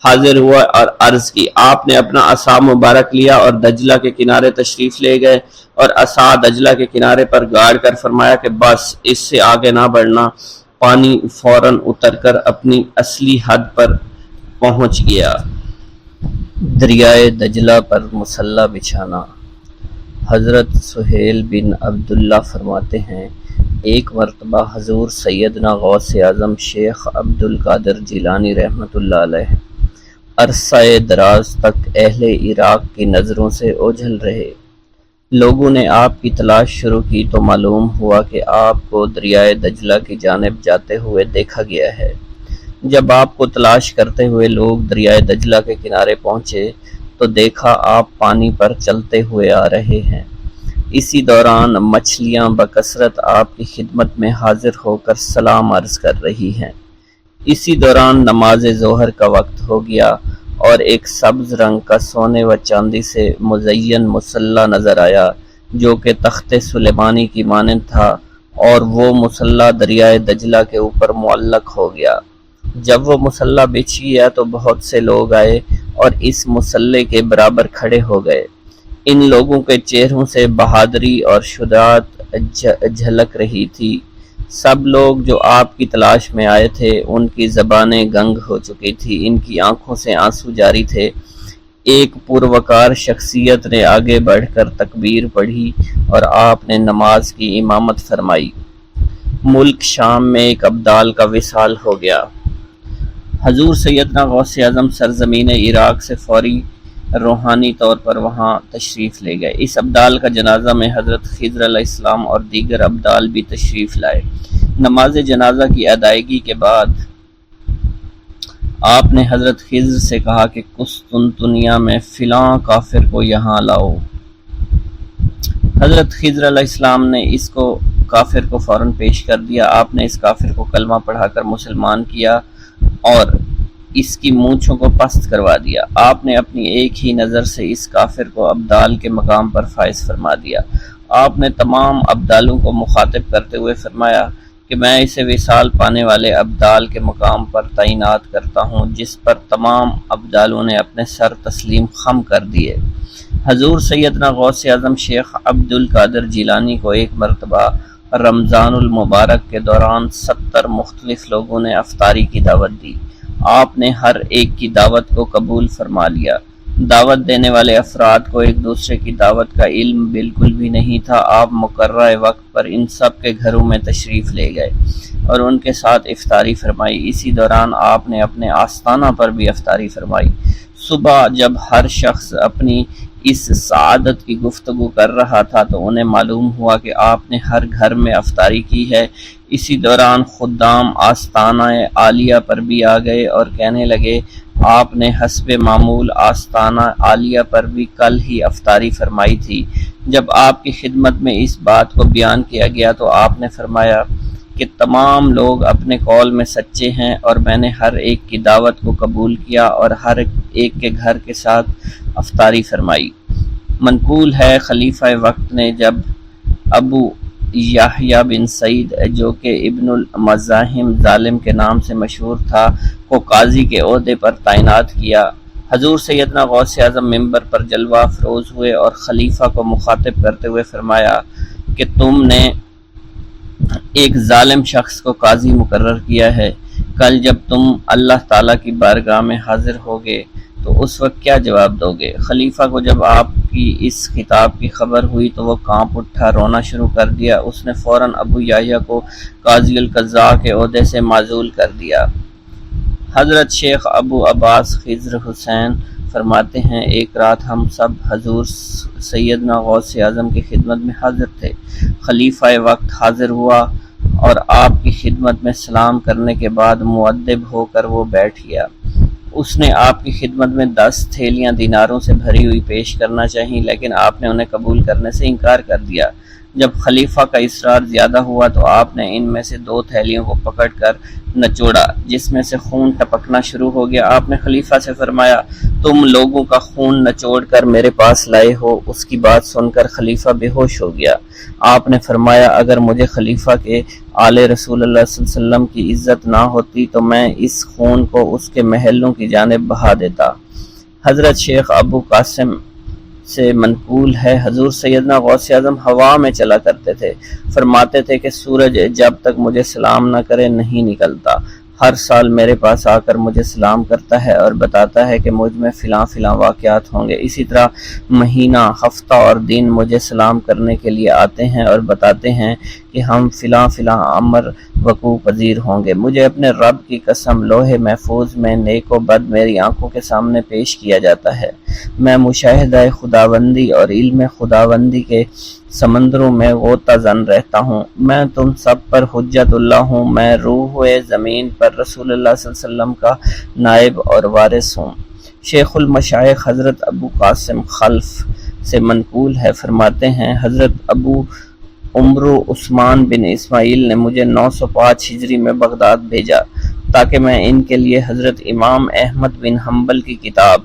حاضر ہوا اور عرض کی۔ آپ نے اپنا عصا مبارک لیا اور دجلہ کے کنارے تشریف لے گئے اور عصا دجلہ کے کنارے پر گاڑ کر فرمایا کہ بس اس سے آگے نہ بڑھنا۔ پانی فوراً اتر کر اپنی اصلی حد پر پہنچ گیا۔ دریائے دجلہ پر مصلی بچھانا۔ حضرت سہیل بن عبداللہ فرماتے ہیں، ایک مرتبہ حضور سیدنا غوث اعظم شیخ عبد القادر جیلانی رحمۃ اللہ علیہ عرصہ دراز تک اہل عراق کی نظروں سے اوجھل رہے۔ لوگوں نے آپ کی تلاش شروع کی تو معلوم ہوا کہ آپ کو دریائے دجلہ کی جانب جاتے ہوئے دیکھا گیا ہے۔ جب آپ کو تلاش کرتے ہوئے لوگ دریائے دجلہ کے کنارے پہنچے تو دیکھا آپ پانی پر چلتے ہوئے آ رہے ہیں۔ اسی دوران مچھلیاں بکثرت آپ کی خدمت میں حاضر ہو کر سلام عرض کر رہی ہیں۔ اسی دوران نماز ظہر کا وقت ہو گیا اور ایک سبز رنگ کا سونے و چاندی سے مزین مصلی نظر آیا جو کہ تخت سلیمانی کی مانند تھا، اور وہ مصلی دریائے دجلہ کے اوپر معلق ہو گیا۔ جب وہ مصلی بچھ گیا تو بہت سے لوگ آئے اور اس مسلح کے برابر کھڑے ہو گئے۔ ان لوگوں کے چہروں سے بہادری اور شجاعت جھلک رہی تھی۔ سب لوگ جو آپ کی تلاش میں آئے تھے ان کی زبانیں گنگ ہو چکی تھی، ان کی آنکھوں سے آنسو جاری تھے۔ ایک پروقار شخصیت نے آگے بڑھ کر تکبیر پڑھی اور آپ نے نماز کی امامت فرمائی۔ ملک شام میں ایک ابدال کا وصال ہو گیا۔ حضور سیدنا غوث اعظم سرزمین عراق سے فوری روحانی طور پر وہاں تشریف لے گئے۔ اس ابدال کا جنازہ میں حضرت خضر علیہ السلام اور دیگر ابدال بھی تشریف لائے۔ نماز جنازہ کی ادائیگی کے بعد آپ نے حضرت خضر سے کہا کہ قسطنطنیہ میں فلاں کافر کو یہاں لاؤ۔ حضرت خضر علیہ السلام نے اس کافر کو فوراً پیش کر دیا۔ آپ نے اس کافر کو کلمہ پڑھا کر مسلمان کیا اور اس کی مونچھوں کو پست کروا دیا۔ آپ نے اپنی ایک ہی نظر سے اس کافر کو ابدال کے مقام پر فائز فرما دیا۔ آپ نے تمام ابدالوں کو مخاطب کرتے ہوئے فرمایا کہ میں اسے وصال پانے والے ابدال کے مقام پر تعینات کرتا ہوں، جس پر تمام ابدالوں نے اپنے سر تسلیم خم کر دیے۔ حضور سیدنا غوث اعظم شیخ عبد القادر جیلانی کو ایک مرتبہ رمضان المبارک کے دوران 70 مختلف لوگوں نے افطاری کی دعوت دی۔ آپ نے ہر ایک کی دعوت کو قبول فرما لیا۔ دعوت دینے والے افراد کو ایک دوسرے کی دعوت کا علم بالکل بھی نہیں تھا۔ آپ مقررہ وقت پر ان سب کے گھروں میں تشریف لے گئے اور ان کے ساتھ افطاری فرمائی۔ اسی دوران آپ نے اپنے آستانہ پر بھی افطاری فرمائی۔ صبح جب ہر شخص اپنی اس سعادت کی گفتگو کر رہا تھا تو انہیں معلوم ہوا کہ آپ نے ہر گھر میں افطاری کی ہے۔ اسی دوران خدام آستانہ عالیہ پر بھی آ گئے اور کہنے لگے آپ نے حسب معمول آستانہ عالیہ پر بھی کل ہی افطاری فرمائی تھی۔ جب آپ کی خدمت میں اس بات کو بیان کیا گیا تو آپ نے فرمایا کہ تمام لوگ اپنے قول میں سچے ہیں اور میں نے ہر ایک کی دعوت کو قبول کیا اور ہر ایک کے گھر کے ساتھ افطاری فرمائی۔ منقول ہے خلیفہ وقت نے جب ابو یحییٰ بن سعید جو کہ ابن المزاحم ظالم کے نام سے مشہور تھا کو قاضی کے عہدے پر تعینات کیا۔ حضور سیدنا غوث اعظم ممبر پر جلوہ افروز ہوئے اور خلیفہ کو مخاطب کرتے ہوئے فرمایا کہ تم نے ایک ظالم شخص کو قاضی مقرر کیا ہے۔ کل جب تم اللہ تعالیٰ کی بارگاہ میں حاضر ہوگے تو اس وقت کیا جواب دو گے؟ خلیفہ کو جب آپ کی اس خطاب کی خبر ہوئی تو وہ کانپ اٹھا، رونا شروع کر دیا۔ اس نے فوراً ابو یحییٰ کو قاضی القضاء کے عہدے سے معزول کر دیا۔ حضرت شیخ ابو عباس خضر حسین فرماتے ہیں ایک رات ہم سب حضور سیدنا غوث اعظم کی خدمت میں حاضر تھے۔ خلیفہ وقت حاضر ہوا اور آپ کی خدمت میں سلام کرنے کے بعد مؤدب ہو کر وہ بیٹھ گیا۔ اس نے آپ کی خدمت میں 10 تھیلیاں دیناروں سے بھری ہوئی پیش کرنا چاہییں، لیکن آپ نے انہیں قبول کرنے سے انکار کر دیا۔ جب خلیفہ کا اصرار زیادہ ہوا تو آپ نے ان میں سے 2 تھیلیوں کو پکڑ کر نچوڑا، جس میں سے خون ٹپکنا شروع ہو گیا۔ آپ نے خلیفہ سے فرمایا تم لوگوں کا خون نچوڑ کر میرے پاس لائے ہو۔ اس کی بات سن کر خلیفہ بے ہوش ہو گیا۔ آپ نے فرمایا اگر مجھے خلیفہ کے آل رسول اللہ صلی اللہ علیہ وسلم کی عزت نہ ہوتی تو میں اس خون کو اس کے محلوں کی جانب بہا دیتا۔ حضرت شیخ ابو قاسم سے منقول ہے حضور سیدنا غوث اعظم ہوا میں چلا کرتے تھے۔ فرماتے تھے کہ سورج جب تک مجھے سلام نہ کرے نہیں نکلتا۔ ہر سال میرے پاس آ کر مجھے سلام کرتا ہے اور بتاتا ہے کہ مجھ میں فلاں فلاں واقعات ہوں گے۔ اسی طرح مہینہ، ہفتہ اور دن مجھے سلام کرنے کے لیے آتے ہیں اور بتاتے ہیں کہ ہم فلاں فلاں امر وقوع پذیر ہوں گے۔ مجھے اپنے رب کی قسم لوح محفوظ میں نیک و بد میری آنکھوں کے سامنے پیش کیا جاتا ہے۔ میں مشاہدہ خداوندی اور علم خداوندی کے سمندروں میں غوطہ زن رہتا ہوں۔ میں تم سب پر حجت اللہ ہوں۔ میں روح زمین پر رسول اللہ صلی اللہ علیہ وسلم کا نائب اور وارث ہوں۔ شیخ المشائخ حضرت ابو قاسم خلف سے منقول ہے فرماتے ہیں حضرت ابو عمرو عثمان بن اسماعیل نے مجھے 905 ہجری میں بغداد بھیجا تاکہ میں ان کے لیے حضرت امام احمد بن حنبل کی کتاب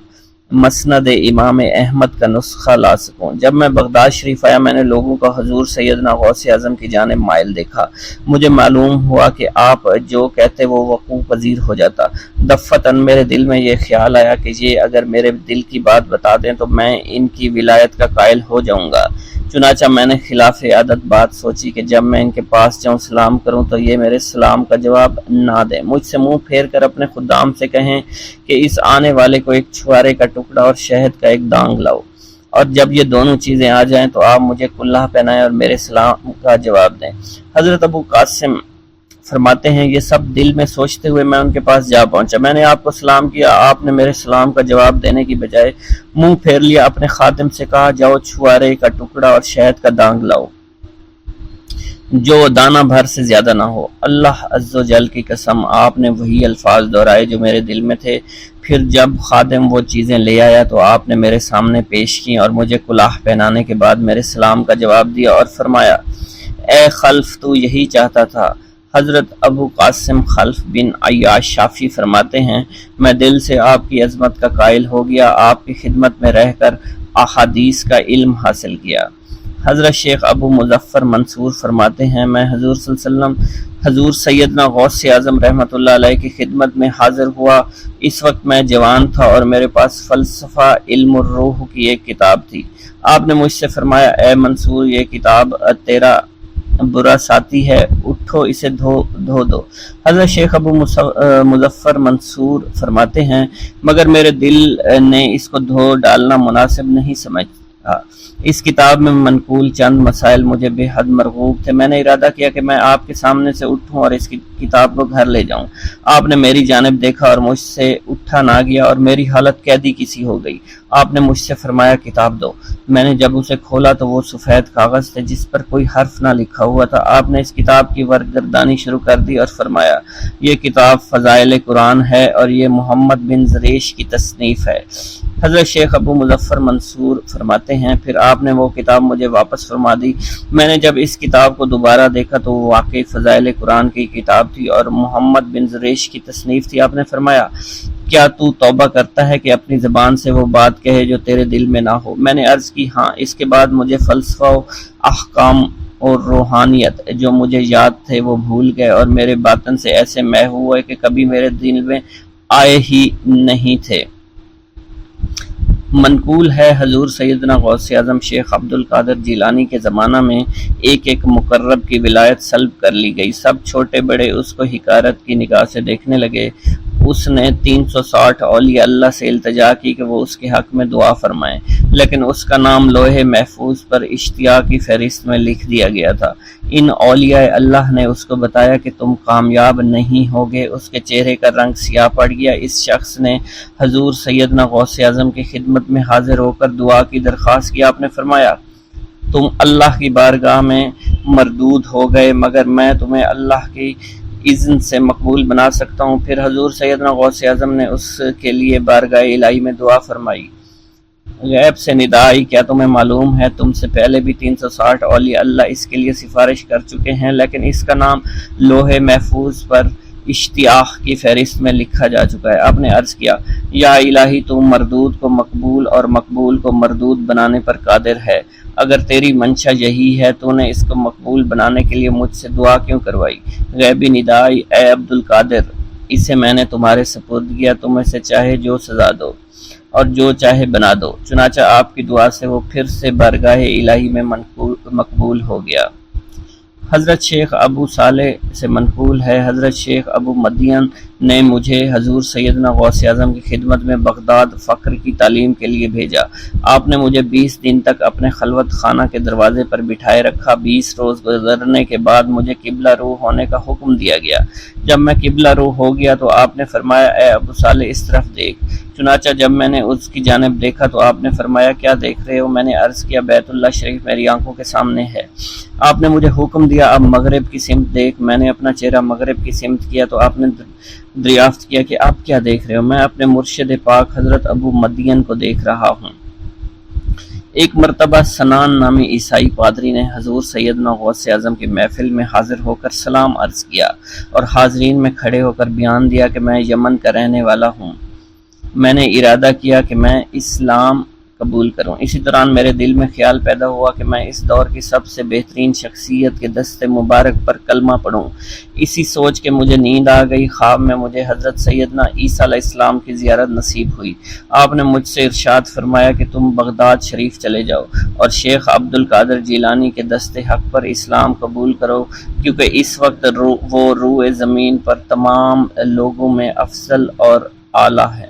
مسند امام احمد کا نسخہ لا سکوں۔ جب میں بغداد شریف آیا میں نے لوگوں کو حضور سیدنا غوث اعظم کی جانب مائل دیکھا۔ مجھے معلوم ہوا کہ آپ جو کہتے وہ وقوع پذیر ہو جاتا۔ دفتن میرے دل میں یہ خیال آیا کہ یہ اگر میرے دل کی بات بتا دیں تو میں ان کی ولایت کا قائل ہو جاؤں گا۔ چنانچہ میں نے خلاف عادت بات سوچی کہ جب میں ان کے پاس جاؤں سلام کروں تو یہ میرے سلام کا جواب نہ دیں، مجھ سے منہ پھیر کر اپنے خدام سے کہیں کہ اس آنے والے کو ایک چھوارے کا ٹکڑا اور شہد کا ایک دانگ لاؤ، اور جب یہ دونوں چیزیں آ جائیں تو آپ مجھے کلہ پہنائیں اور میرے سلام کا جواب دیں۔ حضرت ابو قاسم فرماتے ہیں یہ سب دل میں سوچتے ہوئے میں ان کے پاس جا پہنچا۔ میں نے آپ کو سلام کیا، آپ نے میرے سلام کا جواب دینے کی بجائے منہ پھیر لیا۔ اپنے خادم سے کہا جاؤ چھوارے کا ٹکڑا اور شہد کا دانگ لاؤ جو دانہ بھر سے زیادہ نہ ہو۔ اللہ عز و جل کی قسم آپ نے وہی الفاظ دہرائے جو میرے دل میں تھے۔ پھر جب خادم وہ چیزیں لے آیا تو آپ نے میرے سامنے پیش کی اور مجھے کلاه پہنانے کے بعد میرے سلام کا جواب دیا اور فرمایا اے خلف تو یہی چاہتا تھا۔ حضرت ابو قاسم خلف بن عیاش شافعی فرماتے ہیں میں دل سے آپ کی عظمت کا قائل ہو گیا، آپ کی خدمت میں رہ کر احادیث کا علم حاصل کیا۔ حضرت شیخ ابو مظفر منصور فرماتے ہیں میں حضور صلی اللہ علیہ وسلم حضور سیدنا غوث اعظم رحمۃ اللہ علیہ کی خدمت میں حاضر ہوا۔ اس وقت میں جوان تھا اور میرے پاس فلسفہ علم الروح کی ایک کتاب تھی۔ آپ نے مجھ سے فرمایا اے منصور یہ کتاب تیرا برا ساتھی ہے، اٹھو اسے دھو دو۔ حضرت شیخ ابو مظفر منصور فرماتے ہیں مگر میرے دل نے اس کو دھو ڈالنا مناسب نہیں سمجھا۔ اس کتاب میں منقول چند مسائل مجھے بے حد مرغوب تھے۔ میں نے ارادہ کیا کہ میں آپ کے سامنے سے اٹھوں اور اس کی کتاب کو گھر لے جاؤں۔ آپ نے میری جانب دیکھا اور مجھ سے اٹھا نہ گیا اور میری حالت قیدی کی سی ہو گئی۔ آپ نے مجھ سے فرمایا کتاب دو۔ میں نے جب اسے کھولا تو وہ سفید کاغذ تھے جس پر کوئی حرف نہ لکھا ہوا تھا۔ آپ نے اس کتاب کی ورگردانی شروع کر دی اور فرمایا یہ کتاب فضائل قرآن ہے اور یہ محمد بن زریش کی تصنیف ہے۔ حضرت شیخ ابو مظفر منصور فرماتے ہیں پھر آپ نے وہ کتاب مجھے واپس فرما دی۔ میں نے جب اس کتاب کو دوبارہ دیکھا تو وہ واقعی فضائل قرآن کی کتاب تھی اور محمد بن زریش کی تصنیف تھی۔ آپ نے فرمایا کیا تو توبہ کرتا ہے کہ اپنی زبان سے وہ بات کہے جو تیرے دل میں نہ ہو؟ میں نے عرض کی ہاں۔ اس کے بعد مجھے فلسفہ و احکام اور روحانیت جو مجھے یاد تھے وہ بھول گئے اور میرے باطن سے ایسے محو ہوئے کہ کبھی میرے دل میں آئے ہی نہیں تھے۔ منقول ہے حضور سیدنا غوث اعظم شیخ عبد القادر جیلانی کے زمانہ میں ایک ایک مقرب کی ولایت سلب کر لی گئی۔ سب چھوٹے بڑے اس کو حقارت کی نگاہ سے دیکھنے لگے۔ اس نے 360 اولیاء اللہ سے التجا کی کہ وہ اس کے حق میں دعا فرمائیں، لیکن اس کا نام لوح محفوظ پر اشتیاق کی فہرست میں لکھ دیا گیا تھا۔ ان اولیاء اللہ نے اس کو بتایا کہ تم کامیاب نہیں ہوگے۔ اس کے چہرے کا رنگ سیاہ پڑ گیا۔ اس شخص نے حضور سیدنا غوث اعظم کی خدمت میں حاضر ہو کر دعا کی درخواست کی۔ آپ نے فرمایا تم اللہ کی بارگاہ میں مردود ہو گئے مگر میں تمہیں اللہ کی اذن سے مقبول بنا سکتا ہوں۔ پھر حضور سیدنا غوث اعظم نے اس کے لیے بارگاہ الہی میں دعا فرمائی۔ غیب سے ندا آئی کیا تمہیں معلوم ہے تم سے پہلے بھی 360 اولیاء اللہ اس کے لیے سفارش کر چکے ہیں لیکن اس کا نام لوح محفوظ پر اشتیاق کی فہرست میں لکھا جا چکا ہے۔ آپ نے عرض کیا یا الہی تو مردود کو مقبول اور مقبول کو مردود بنانے پر قادر ہے۔ اگر تیری منشا یہی ہے تو نے اس کو مقبول بنانے کے لیے مجھ سے دعا کیوں کروائی؟ غیبی ندا آئی اے عبد القادر اسے میں نے تمہارے سپرد کیا، تم اسے چاہے جو سزا دو اور جو چاہے بنا دو۔ چنانچہ آپ کی دعا سے وہ پھر سے بارگاہ الہی میں مقبول ہو گیا۔ حضرت شیخ ابو صالح سے منقول ہے حضرت شیخ ابو مدین نے مجھے حضور سیدنا غوث اعظم کی خدمت میں بغداد فقر کی تعلیم کے لیے بھیجا۔ آپ نے مجھے 20 دن تک اپنے خلوت خانہ کے دروازے پر بٹھائے رکھا۔ 20 روز گزرنے کے بعد مجھے قبلہ رو ہونے کا حکم دیا گیا۔ جب میں قبلہ رو ہو گیا تو آپ نے فرمایا اے ابو صالح اس طرف دیکھ۔ چنانچہ جب میں نے اس کی جانب دیکھا تو آپ نے فرمایا کیا دیکھ رہے ہو؟ میں نے عرض کیا بیت اللہ شریف میری آنکھوں کے سامنے ہے۔ آپ نے مجھے حکم دیا اب مغرب کی سمت دیکھ۔ میں نے اپنا چہرہ مغرب کی سمت کیا تو آپ نے دریافت کیا کہ آپ کیا دیکھ رہے ہو؟ میں اپنے مرشد پاک حضرت ابو مدین کو دیکھ رہا ہوں۔ ایک مرتبہ سنان نامی عیسائی پادری نے حضور سیدنا غوث اعظم کی محفل میں حاضر ہو کر سلام عرض کیا اور حاضرین میں کھڑے ہو کر بیان دیا کہ میں یمن کا رہنے والا ہوں میں نے ارادہ کیا کہ میں اسلام قبول کروں۔ اسی دوران میرے دل میں خیال پیدا ہوا کہ میں اس دور کی سب سے بہترین شخصیت کے دست مبارک پر کلمہ پڑھوں۔ اسی سوچ کے مجھے نیند آ گئی۔ خواب میں مجھے حضرت سیدنا عیسیٰ علیہ السلام کی زیارت نصیب ہوئی۔ آپ نے مجھ سے ارشاد فرمایا کہ تم بغداد شریف چلے جاؤ اور شیخ عبد القادر جیلانی کے دست حق پر اسلام قبول کرو، کیونکہ اس وقت وہ روئے زمین پر تمام لوگوں میں افضل اور اعلیٰ ہے۔